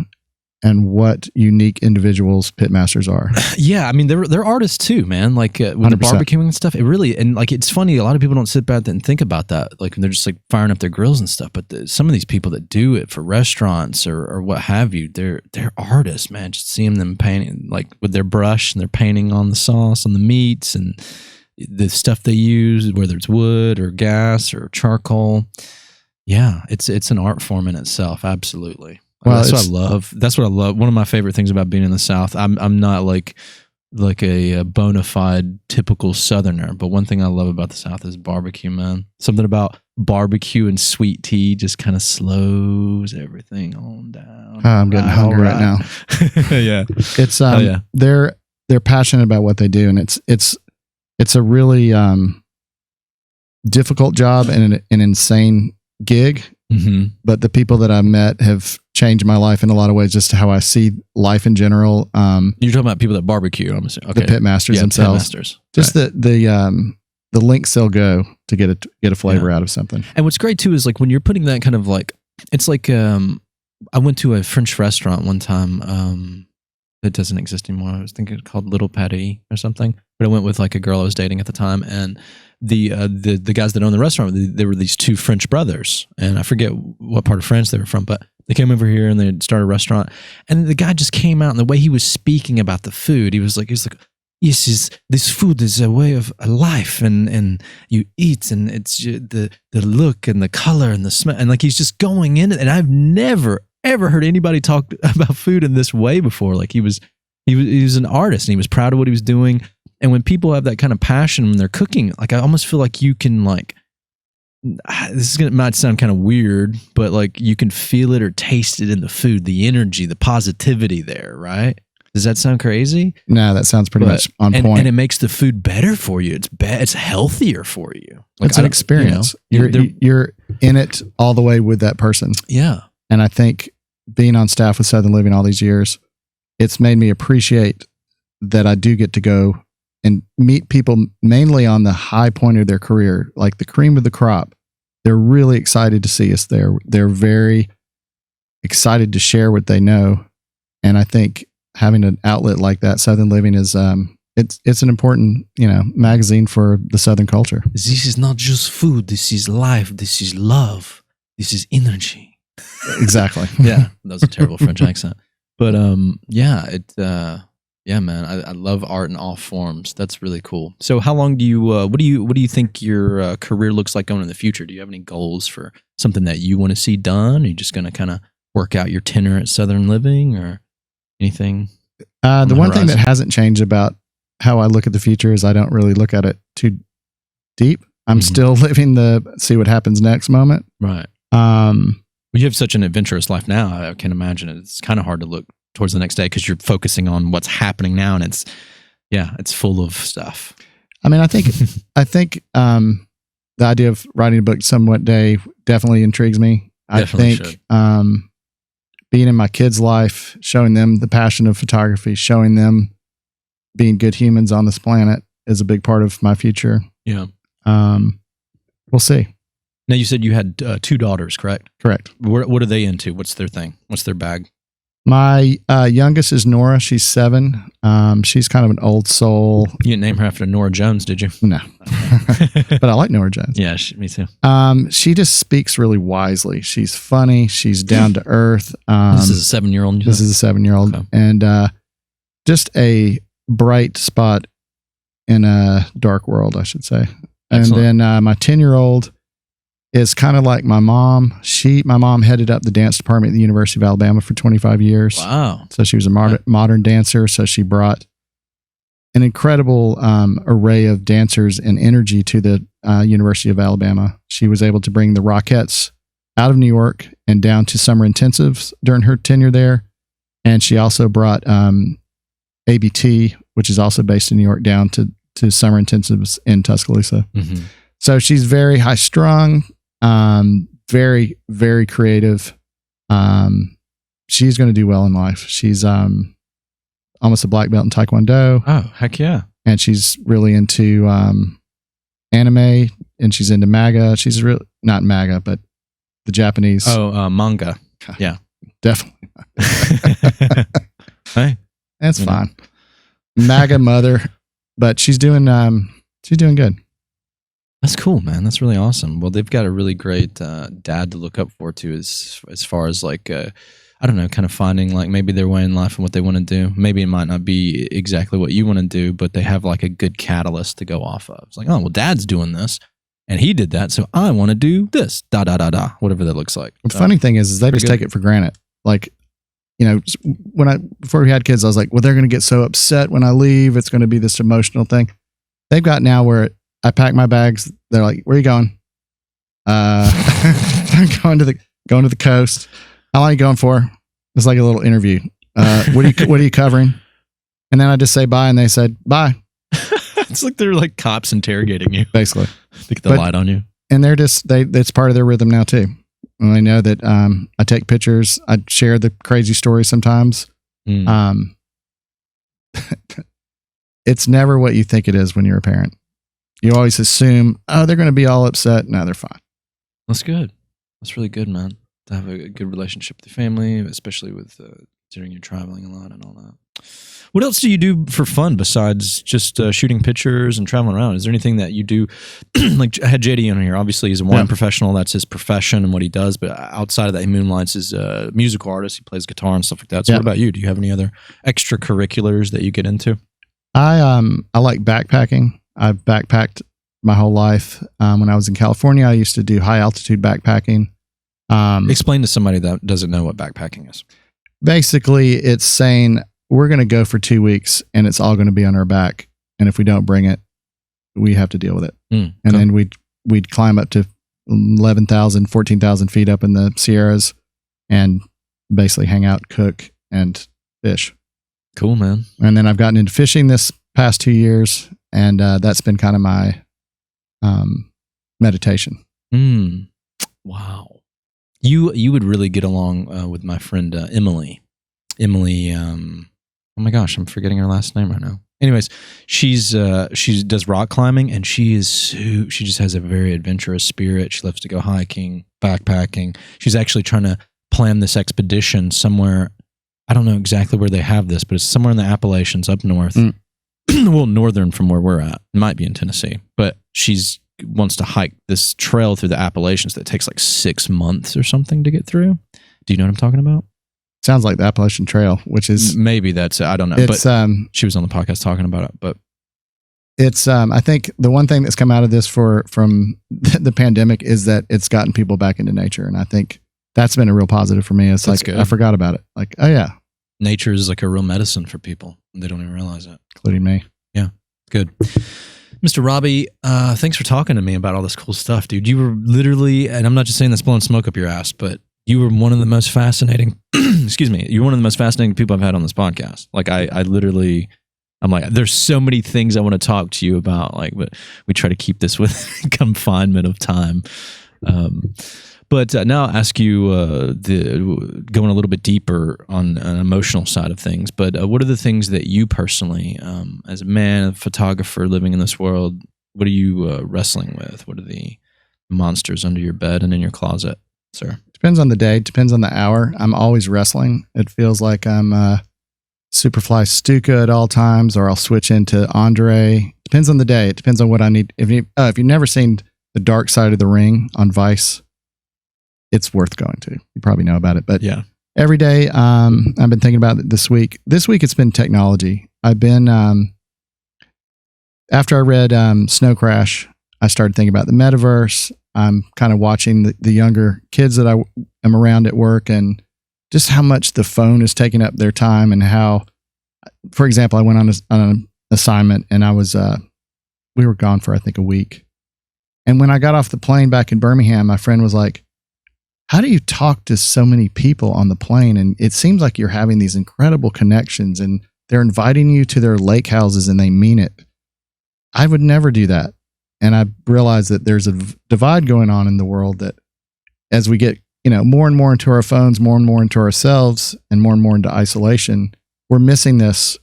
and what unique individuals pitmasters are. Yeah, I mean they're artists too, man. Like with the 100%. barbecuing and stuff, it really and like it's funny. A lot of people don't sit back and think about that, like when they're just like firing up their grills and stuff. But some of these people that do it for restaurants or what have you, they're artists, man. Just seeing them painting like with their brush and they're painting on the sauce, on the meats, and the stuff they use, whether it's wood or gas or charcoal. Yeah, it's an art form in itself. Absolutely. Well, that's what I love. That's what I love. One of my favorite things about being in the South. I'm not like a bona fide typical Southerner, but one thing I love about the South is barbecue, man. Something about barbecue and sweet tea just kind of slows everything on down. I'm getting hungry right now. Yeah, It's yeah. they're passionate about what they do, and it's a really difficult job and an insane gig. Mm-hmm. But the people that I've met have changed my life in a lot of ways, just how I see life in general. You're talking about people that barbecue. I'm assuming. Okay. The pitmasters themselves, Pitmasters. just Right. the lengths they'll go to get a flavor out of something. And what's great too is like when you're putting that kind of like, it's like I went to a French restaurant one time. It doesn't exist anymore. I was thinking it's called Little Paris or something. But I went with like a girl I was dating at the time, and the guys that owned the restaurant, they were these two French brothers, and I forget what part of France they were from, but they came over here and they started a restaurant, and the guy just came out, and the way he was speaking about the food, he was like, yes, this food is a way of a life, and you eat, and it's the look and the color and the smell, and like he's just going in it, and I've never ever heard anybody talk about food in this way before. Like he was an artist, and he was proud of what he was doing. And when people have that kind of passion when they're cooking, like I almost feel like you can like, might sound kind of weird, but like you can feel it or taste it in the food, the energy, the positivity there, right? Does that sound crazy? No, that sounds pretty much on point. And it makes the food better for you. It's healthier for you. Like, It's an experience. You know, You're in it all the way with that person. yeah. And I think being on staff with Southern Living all these years, it's made me appreciate that I do get to go and meet people mainly on the high point of their career, like the cream of the crop. They're really excited to see us there. They're very excited to share what they know. And I think having an outlet like that, Southern Living, is it's an important, magazine for the Southern culture. This is not just food. This is life. This is love. This is energy. Exactly. Yeah, that was a terrible French accent. But yeah, man, I love art in all forms. That's really cool. So, how long do you? What do you think your career looks like going in the future? Do you have any goals for something that you want to see done? Are you just going to kind of work out your tenure at Southern Living or anything? The one thing that hasn't changed about how I look at the future is I don't really look at it too deep. I'm still living the see what happens next moment. Right. Well, you have such an adventurous life now. I can imagine it's kind of hard to look towards the next day because you're focusing on what's happening now, and it's full of stuff. I mean, I think the idea of writing a book somewhat day definitely intrigues me. Definitely I think being in my kids' life, showing them the passion of photography, showing them being good humans on this planet is a big part of my future. Yeah. We'll see. Now, you said you had 2 daughters, correct? Correct. What are they into? What's their thing? What's their bag? My youngest is Nora. She's 7. She's kind of an old soul. You didn't name her after Nora Jones, did you? No. But I like Nora Jones. Yeah, me too. She just speaks really wisely. She's funny. She's down to earth. This is a 7-year-old? This is a 7-year-old. Okay. And just a bright spot in a dark world, I should say. Excellent. And then my 10-year-old is kind of like my mom. My mom headed up the dance department at the University of Alabama for 25 years. Wow. So she was a modern dancer. So she brought an incredible array of dancers and energy to the University of Alabama. She was able to bring the Rockettes out of New York and down to summer intensives during her tenure there. And she also brought ABT, which is also based in New York, down to summer intensives in Tuscaloosa. Mm-hmm. So she's very high strung, very, very creative. She's going to do well in life. She's almost a black belt in Taekwondo. Oh, heck yeah. and she's really into anime, and she's into MAGA. She's not MAGA, but the Japanese. Manga. Yeah, definitely. Hey, that's fine. MAGA mother, but she's doing good. That's cool, man. That's really awesome. Well, they've got a really great dad to look up for too, as far as like I don't know, kind of finding like maybe their way in life and what they want to do. Maybe it might not be exactly what you want to do, but they have like a good catalyst to go off of. It's like, oh, well, Dad's doing this, and he did that, so I want to do this. Whatever that looks like. The funny thing is they just take it for granted. Like, you know, before we had kids, I was like, well, they're going to get so upset when I leave. It's going to be this emotional thing. They've got now where I pack my bags. They're like, where are you going? I'm going to the coast. How long are you going for? It's like a little interview. What are you covering? And then I just say bye, and they said bye. It's like they're like cops interrogating you, basically. They get the light on you, and they're just it's part of their rhythm now too. And I know that I take pictures. I share the crazy stories sometimes. It's never what you think it is when you're a parent. You always assume, oh, they're going to be all upset. No, they're fine. That's good. That's really good, man. To have a good relationship with your family, especially with considering you're traveling a lot and all that. What else do you do for fun besides just shooting pictures and traveling around? Is there anything that you do? Like I had JD on here. Obviously, he's a wine professional. That's his profession and what he does. But outside of that, he moonlights as a musical artist. He plays guitar and stuff like that. So what about you? Do you have any other extracurriculars that you get into? I like backpacking. I've backpacked my whole life. When I was in California, I used to do high altitude backpacking. Explain to somebody that doesn't know what backpacking is. Basically, it's saying we're going to go for 2 weeks and it's all going to be on our back. And if we don't bring it, we have to deal with it. And then we'd climb up to 11,000, 14,000 feet up in the Sierras and basically hang out, cook, and fish. Cool, man. And then I've gotten into fishing this past 2 years, and that's been kind of my meditation. Wow. You would really get along with my friend Emily. Emily, oh my gosh, I'm forgetting her last name right now. Anyways, she does rock climbing, and she just has a very adventurous spirit. She loves to go hiking, backpacking. She's actually trying to plan this expedition somewhere. I don't know exactly where they have this, but it's somewhere in the Appalachians up north. Well, northern from where we're at. It might be in Tennessee, but she's wants to hike this trail through the Appalachians that takes like 6 months or something to get through. Do you know what I'm talking about? Sounds like the Appalachian Trail, which is maybe that's I don't know. It's, but she was on the podcast talking about it. But it's I think the one thing that's come out of this from the pandemic is that it's gotten people back into nature, and I think that's been a real positive for me. It's that's like good. I forgot about it. Like, oh yeah, nature is like a real medicine for people. They don't even realize it, including me. Yeah, good. Mr. Robbie, thanks for talking to me about all this cool stuff, dude. You were literally, and I'm not just saying this blowing smoke up your ass, but you were one of the most fascinating, excuse me, you're one of the most fascinating people I've had on this podcast. Like I literally, I'm like, there's so many things I want to talk to you about, like, but we try to keep this with confinement of time. But now I'll ask you, going a little bit deeper on an emotional side of things, but what are the things that you personally, as a man, a photographer living in this world, what are you wrestling with? What are the monsters under your bed and in your closet, sir? Depends on the day, depends on the hour. I'm always wrestling. It feels like I'm Superfly Stuka at all times, or I'll switch into Andre. Depends on the day. It depends on what I need. If you've never seen The Dark Side of the Ring on Vice, it's worth going to. You probably know about it, but yeah, every day I've been thinking about it this week. This week it's been technology. I've been after I read Snow Crash, I started thinking about the metaverse. I'm kind of watching the younger kids that I am around at work, and just how much the phone is taking up their time, and how, for example, I went on an assignment, and I was we were gone for I think a week, and when I got off the plane back in Birmingham, my friend was like, how do you talk to so many people on the plane? And it seems like you're having these incredible connections, and they're inviting you to their lake houses, and they mean it. I would never do that. And I realized that there's a divide going on in the world, that as we get, more and more into our phones, more and more into ourselves, and more into isolation, we're missing this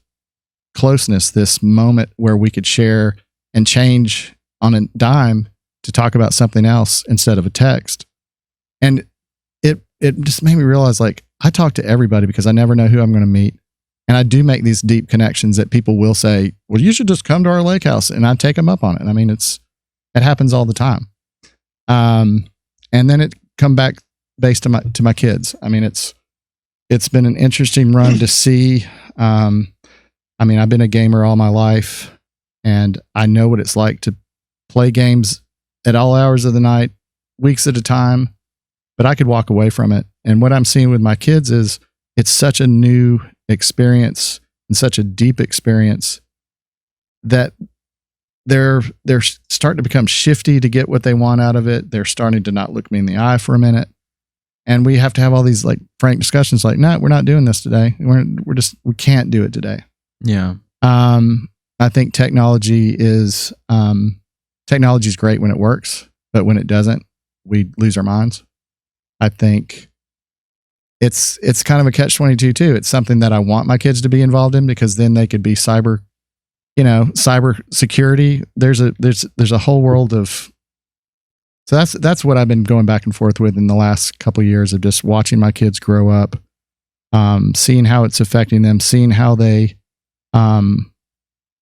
closeness, this moment where we could share and change on a dime to talk about something else instead of a text. And it just made me realize, like, I talk to everybody because I never know who I'm going to meet. And I do make these deep connections that people will say, well, you should just come to our lake house. And I take them up on it. I mean, it happens all the time. And then it come back based to my kids. I mean, it's been an interesting run to see. I mean, I've been a gamer all my life, and I know what it's like to play games at all hours of the night, weeks at a time, but I could walk away from it. And what I'm seeing with my kids is it's such a new experience and such a deep experience that they're starting to become shifty to get what they want out of it. They're starting to not look me in the eye for a minute. And we have to have all these like frank discussions like, no, we're not doing this today. We can't do it today. Yeah. I think technology is great when it works, but when it doesn't, we lose our minds. I think it's kind of a catch-22 too. It's something that I want my kids to be involved in because then they could be cyber security. There's a whole world of, so that's what I've been going back and forth with in the last couple of years of just watching my kids grow up, seeing how it's affecting them, seeing how they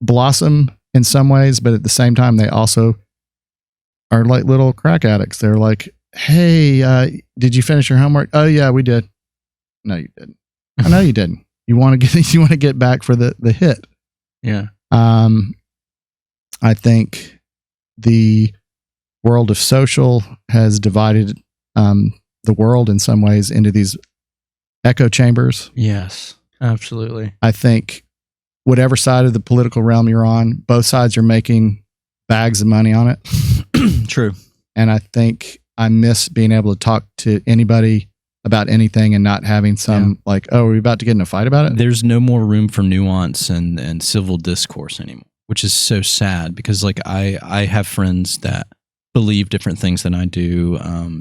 blossom in some ways, but at the same time, they also are like little crack addicts. They're like, hey, did you finish your homework? Oh yeah, we did. No, you didn't. I know you didn't. You want to get back for the hit. Yeah. I think the world of social has divided the world in some ways into these echo chambers. Yes, absolutely. I think whatever side of the political realm you're on, both sides are making bags of money on it. True. And I think I miss being able to talk to anybody about anything and not having some like, oh, are we about to get in a fight about it? There's no more room for nuance and civil discourse anymore, which is so sad because like I have friends that believe different things than I do,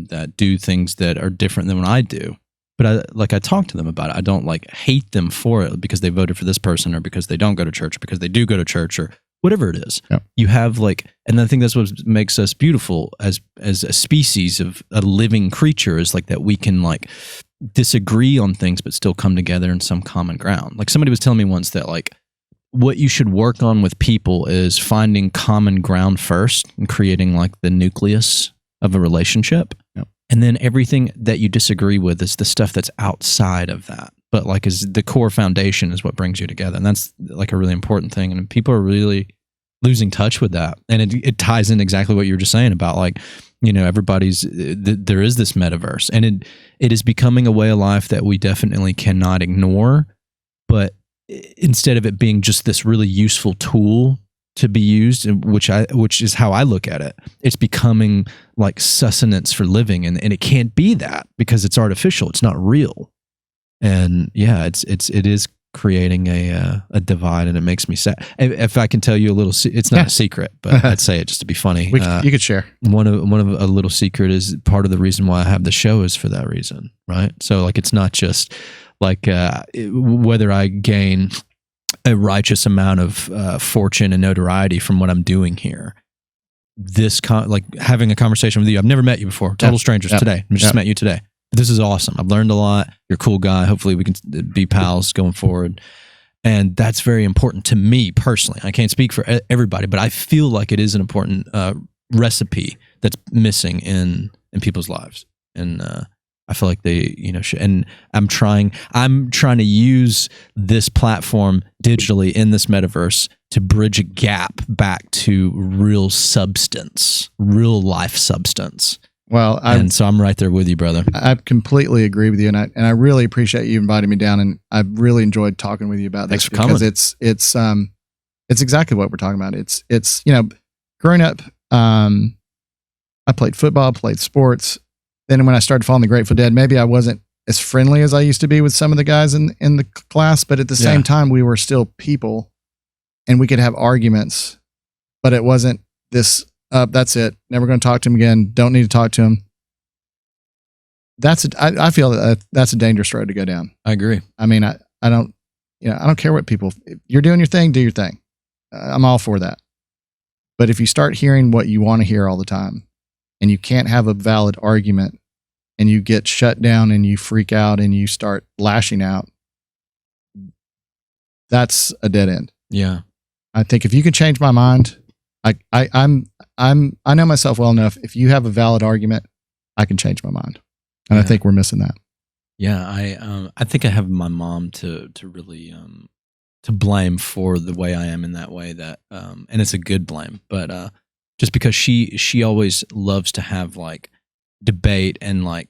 that do things that are different than what I do. But I talk to them about it. I don't like hate them for it because they voted for this person or because they don't go to church or because they do go to church or whatever it is. Yep. You have like, and I think that's what makes us beautiful as a species of a living creature is like that we can like disagree on things but still come together in some common ground. Like somebody was telling me once that like what you should work on with people is finding common ground first and creating like the nucleus of a relationship. Yep. And then everything that you disagree with is the stuff that's outside of that. But like is the core foundation is what brings you together. And that's like a really important thing. And people are really losing touch with that. And it ties in exactly what you were just saying about like, you know, there is this metaverse and it is becoming a way of life that we definitely cannot ignore. But instead of it being just this really useful tool to be used, which is how I look at it, it's becoming like sustenance for living. And it can't be that because it's artificial. It's not real. And yeah, it is creating a divide, and it makes me sad. If I can tell you a little, it's not a secret, but I'd say it just to be funny. You could share. One of a little secret is part of the reason why I have the show is for that reason, right? So like, it's not just like whether I gain a righteous amount of fortune and notoriety from what I'm doing here. Like having a conversation with you, I've never met you before, total strangers today. I just met you today. This is awesome. I've learned a lot. You're a cool guy. Hopefully we can be pals going forward. And that's very important to me personally. I can't speak for everybody, but I feel like it is an important recipe that's missing in people's lives. And I feel like they, should. And I'm trying to use this platform digitally in this metaverse to bridge a gap back to real substance, real life substance. Well, so I'm right there with you, brother. I completely agree with you, and I really appreciate you inviting me down, and I've really enjoyed talking with you about this. Thanks for coming. Because it's exactly what we're talking about. It's growing up, I played football, played sports. Then when I started following the Grateful Dead, maybe I wasn't as friendly as I used to be with some of the guys in the class, but at the same time, we were still people, and we could have arguments, but it wasn't this. That's it. Never going to talk to him again. Don't need to talk to him. I feel that that's a dangerous road to go down. I agree. I mean, I don't I don't care what people, if you're doing your thing, do your thing. I'm all for that. But if you start hearing what you want to hear all the time and you can't have a valid argument and you get shut down and you freak out and you start lashing out, that's a dead end. Yeah. I think if you can change my mind, I know myself well enough. If you have a valid argument, I can change my mind. And I think we're missing that. Yeah. I think I have my mom to really, to blame for the way I am in that way that, and it's a good blame, but, just because she always loves to have like debate and like,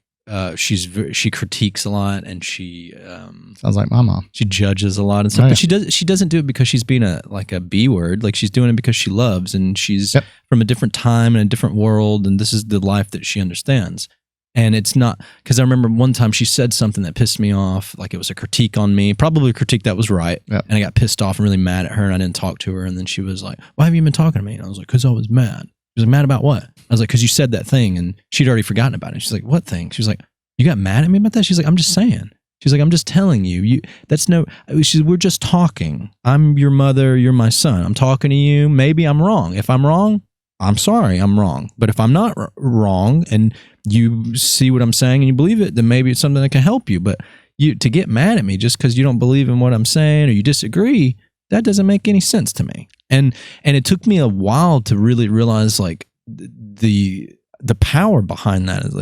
she critiques a lot and she sounds like my mom. She judges a lot and stuff, but she doesn't do it because she's being a B word. Like she's doing it because she loves and she's from a different time and a different world, and this is the life that she understands. And it's not, because I remember one time she said something that pissed me off, like it was a critique on me, probably a critique that was right. Yep. And I got pissed off and really mad at her, and I didn't talk to her. And then she was like, "Why have you been talking to me?" And I was like, "Because I was mad." She was like, "Mad about what?" I was like, "Because you said that thing." And she'd already forgotten about it. She's like, "What thing?" She was like, "You got mad at me about that?" She's like, "I'm just saying." She's like, "I'm just telling you. We're just talking. I'm your mother. You're my son. I'm talking to you. Maybe I'm wrong. If I'm wrong, I'm sorry, I'm wrong. But if I'm not wrong and you see what I'm saying and you believe it, then maybe it's something that can help you. But to get mad at me just because you don't believe in what I'm saying or you disagree, that doesn't make any sense to me." And it took me a while to really realize like the power behind that is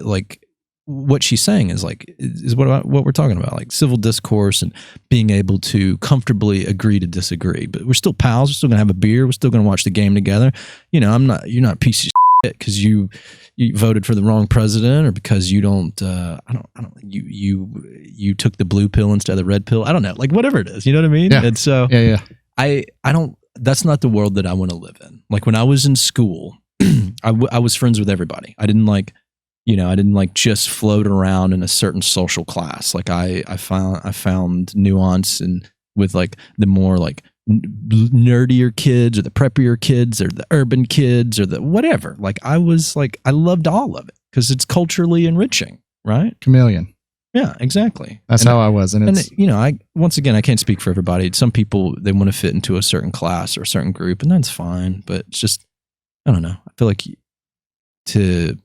like what she's saying is what we're talking about, like civil discourse and being able to comfortably agree to disagree. But we're still pals. We're still gonna have a beer. We're still gonna watch the game together. You're not a piece of shit because you voted for the wrong president or because you don't. You took the blue pill instead of the red pill. I don't know, like whatever it is. You know what I mean? Yeah. And so I don't. That's not the world that I want to live in. Like when I was in school, I was friends with everybody. I didn't just float around in a certain social class. Like I found nuance and with like the more like nerdier kids or the preppier kids or the urban kids or the whatever. Like I loved all of it because it's culturally enriching, right? Chameleon. Yeah, exactly. That's how I was. And once again, I can't speak for everybody. Some people, they want to fit into a certain class or a certain group, and that's fine. But it's just, I don't know. I feel like to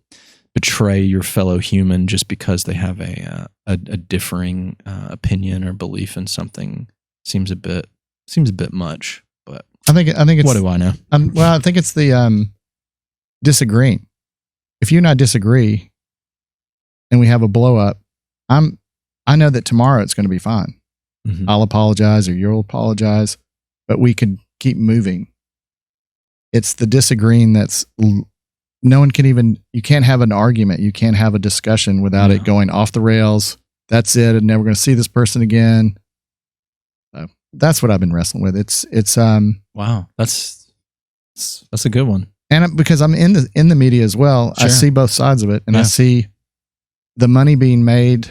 betray your fellow human just because they have a differing opinion or belief in something seems a bit much. But I think it's, what do I know? Well, I think it's the disagreeing. If you and I disagree and we have a blow up, I know that tomorrow it's going to be fine. Mm-hmm. I'll apologize or you'll apologize, but we can keep moving. It's the disagreeing that's no one can you can't have an argument. You can't have a discussion without it going off the rails. That's it. And never going to see this person again. So that's what I've been wrestling with. It's wow. That's a good one. And because I'm in the media as well, sure. I see both sides of it, and I see the money being made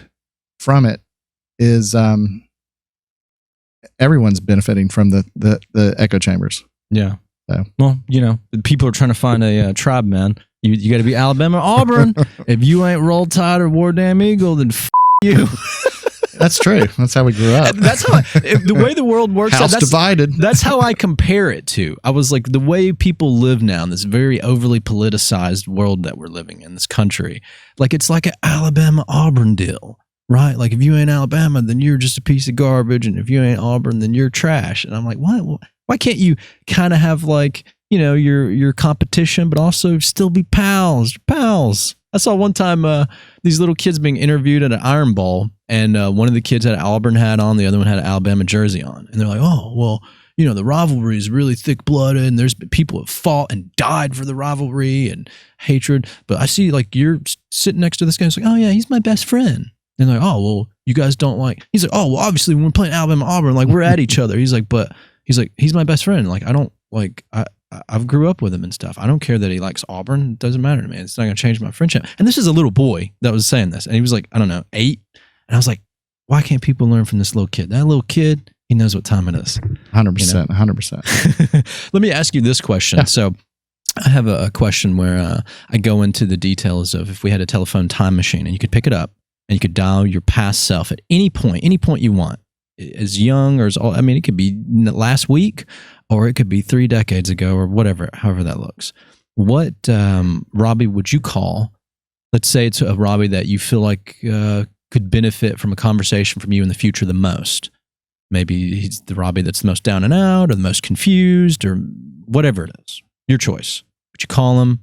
from it is everyone's benefiting from the echo chambers. Yeah. So. Well, people are trying to find a tribe, man. You got to be Alabama, Auburn. If you ain't Roll Tide or War Damn Eagle, then you. That's true. That's how we grew up. That's how the way the world works. House divided. That's how I compare it to. I was like, the way people live now in this very overly politicized world that we're living in, this country, like it's like an Alabama Auburn deal, right? Like if you ain't Alabama, then you're just a piece of garbage, and if you ain't Auburn, then you're trash. And I'm like, what? Why can't you kind of have like your competition, but also still be pals? I saw one time these little kids being interviewed at an Iron Bowl, and one of the kids had an Auburn hat on, the other one had an Alabama jersey on. And they're like, oh, well, the rivalry is really thick-blooded, and there's been people who have fought and died for the rivalry and hatred. But I see, like, you're sitting next to this guy, it's like, oh, yeah, he's my best friend. And they're like, oh, well, you guys don't like... He's like, oh, well, obviously, when we're playing Alabama-Auburn, like, we're at each other. He's like, he's my best friend. Like, I don't, like... I've grew up with him and stuff. I don't care that he likes Auburn. It doesn't matter to me. It's not going to change my friendship. And this is a little boy that was saying this. And he was like, I don't know, 8. And I was like, why can't people learn from this little kid? That little kid, he knows what time it is. 100%. 100%. Let me ask you this question. Yeah. So I have a question where I go into the details of if we had a telephone time machine and you could pick it up and you could dial your past self at any point you want. as young or as old. I mean, it could be last week, or it could be 3 decades ago, or whatever, however that looks. What Robbie would you call? Let's say it's a Robbie that you feel like could benefit from a conversation from you in the future the most. Maybe he's the Robbie that's the most down and out, or the most confused, or whatever it is. Your choice. Would you call him?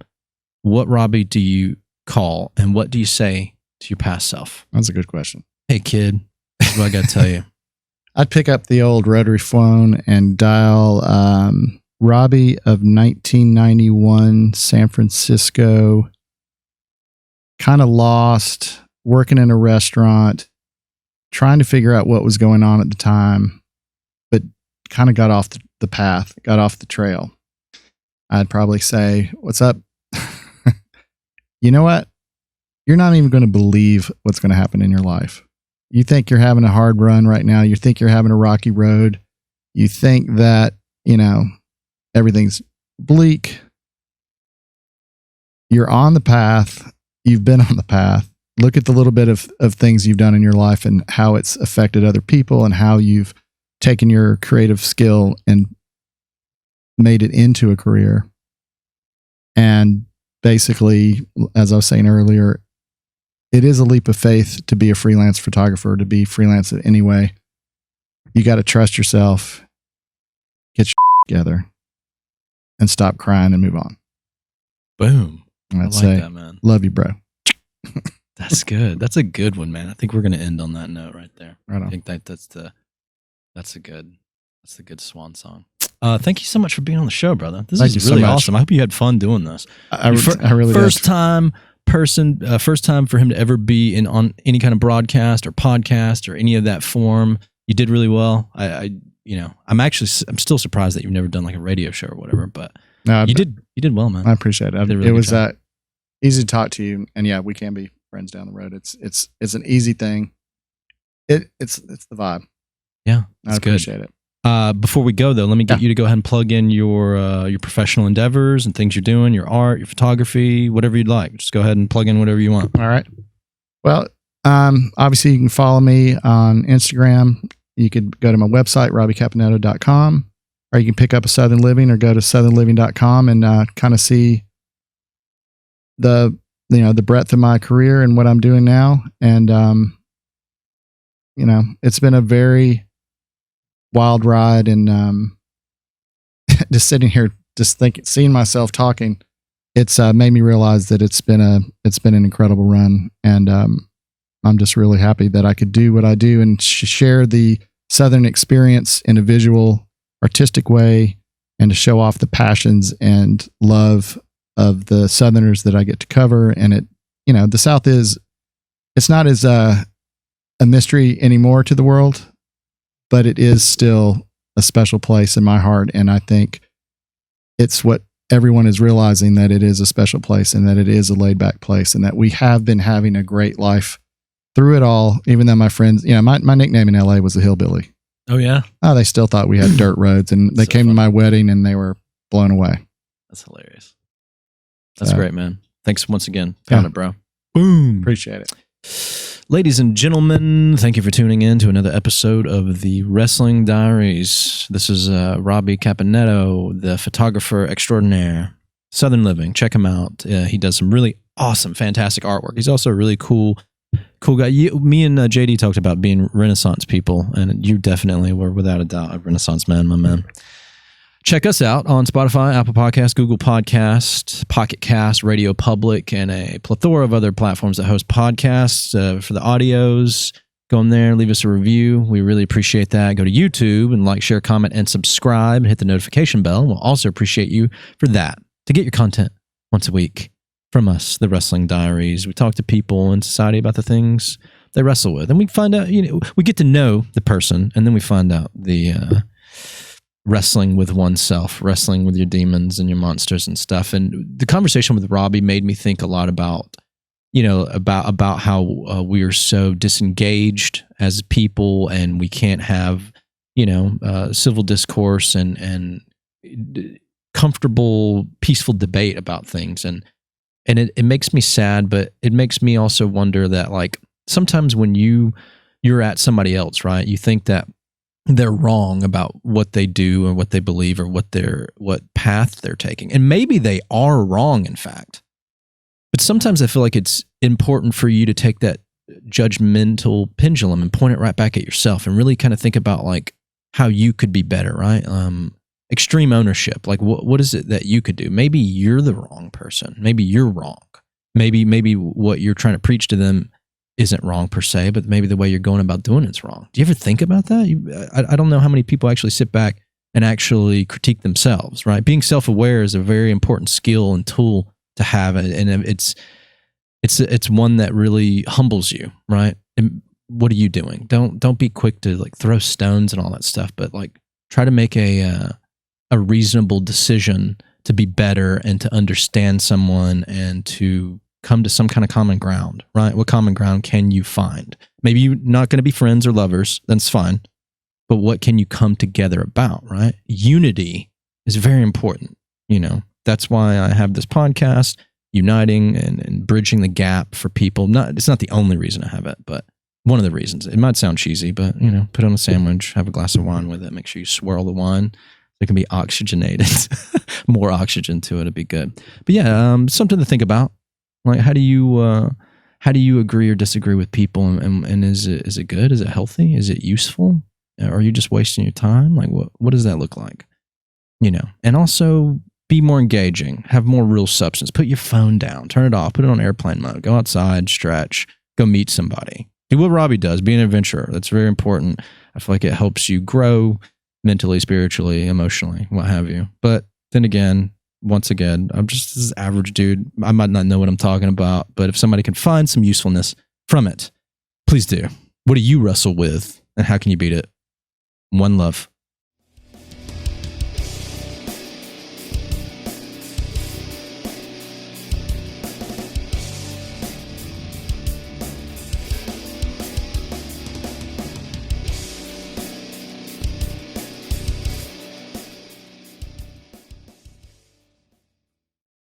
What Robbie do you call, and what do you say to your past self? That's a good question. Hey, kid, this is what I got to tell you. I'd pick up the old rotary phone and dial Robbie of 1991, San Francisco, kind of lost, working in a restaurant, trying to figure out what was going on at the time, but kind of got off the path, got off the trail. I'd probably say, what's up? You know what? You're not even going to believe what's going to happen in your life. You think you're having a hard run right now. You think you're having a rocky road. You think that, everything's bleak. You're on the path. You've been on the path. Look at the little bit of things you've done in your life and how it's affected other people, and how you've taken your creative skill and made it into a career. And basically, as I was saying earlier, it is a leap of faith to be a freelance photographer, to be freelance in any way. You got to trust yourself, get your together, and stop crying and move on. Boom. And I'd I like say, that, man. love you, bro. That's good. That's a good one, man. I think we're going to end on that note right there. Right on. I think that's a good swan song. Thank you so much for being on the show, brother. This Thank you is so really much. awesome. I hope you had fun doing this. I really first did. time for him to ever be on any kind of broadcast or podcast or any of that form. You did really well. I'm still surprised that you've never done like a radio show or whatever, but No, you did well, man. I appreciate it. Did a really It good was job. easy to talk to you, and yeah, we can be friends down the road. It's an easy thing. It's the vibe. Yeah, I that's good. appreciate it. Before we go though, let me get you to go ahead and plug in your professional endeavors and things you're doing, your art, your photography, whatever you'd like. Just go ahead and plug in whatever you want. All right. Well, obviously you can follow me on Instagram. You could go to my website, robbiecaponetto.com, or you can pick up a Southern Living or go to southernliving.com and kind of see the breadth of my career and what I'm doing now. And, it's been a very wild ride, and just sitting here, seeing myself talking, it's made me realize that it's been an incredible run, and I'm just really happy that I could do what I do and share the Southern experience in a visual, artistic way, and to show off the passions and love of the Southerners that I get to cover. And the South it's not as a mystery anymore to the world, but it is still a special place in my heart. And I think it's what everyone is realizing, that it is a special place and that it is a laid back place, and that we have been having a great life through it all. Even though my friends, my nickname in LA was the Hillbilly. Oh yeah. Oh, they still thought we had dirt roads, and they came to my wedding and they were blown away. That's hilarious. That's great, man. Thanks once again. Found it, bro. Boom. Appreciate it. Ladies and gentlemen, thank you for tuning in to another episode of the Wrestling Diaries. This is Robbie Caponetto, the photographer extraordinaire. Southern Living. Check him out. He does some really awesome, fantastic artwork. He's also a really cool guy. Me and JD talked about being Renaissance people, and you definitely were, without a doubt, a Renaissance man, my man. Check us out on Spotify, Apple Podcasts, Google Podcasts, Pocket Cast, Radio Public, and a plethora of other platforms that host podcasts. For the audios, go in there, leave us a review. We really appreciate that. Go to YouTube and like, share, comment, and subscribe, and hit the notification bell. We'll also appreciate you for that, to get your content once a week from us, the Wrestling Diaries. We talk to people in society about the things they wrestle with, and we find out, we get to know the person, and then we find out the wrestling with oneself, wrestling with your demons and your monsters and stuff. And the conversation with Robbie made me think a lot about, about how we are so disengaged as people, and we can't have, civil discourse and comfortable, peaceful debate about things. And it makes me sad, but it makes me also wonder that, like, sometimes when you're at somebody else, right, you think that they're wrong about what they do or what they believe or what path they're taking. And maybe they are wrong, in fact. But sometimes I feel like it's important for you to take that judgmental pendulum and point it right back at yourself and really kind of think about like how you could be better, right? Extreme ownership. Like what is it that you could do? Maybe you're the wrong person. Maybe you're wrong. Maybe what you're trying to preach to them isn't wrong per se, but maybe the way you're going about doing it's wrong. Do you ever think about that? I don't know how many people actually sit back and actually critique themselves, right? Being self-aware is a very important skill and tool to have, and it's one that really humbles you, right? And what are you doing? Don't be quick to like throw stones and all that stuff, but like try to make a reasonable decision to be better and to understand someone and to come to some kind of common ground, right? What common ground can you find? Maybe you're not going to be friends or lovers, that's fine. But what can you come together about, right? Unity is very important, That's why I have this podcast, uniting and bridging the gap for people. It's not the only reason I have it, but one of the reasons. It might sound cheesy, but put on a sandwich, have a glass of wine with it. Make sure you swirl the wine. It can be oxygenated. More oxygen to it would be good. But yeah, something to think about. Like, how do you agree or disagree with people, and is it good? Is it healthy? Is it useful? Or are you just wasting your time? Like, what does that look like? And also be more engaging, have more real substance. Put your phone down, turn it off, put it on airplane mode, go outside, stretch, go meet somebody. Do what Robbie does, be an adventurer. That's very important. I feel like it helps you grow mentally, spiritually, emotionally, what have you. But then again, once again, I'm just this average dude. I might not know what I'm talking about, but if somebody can find some usefulness from it, please do. What do you wrestle with, and how can you beat it? One love.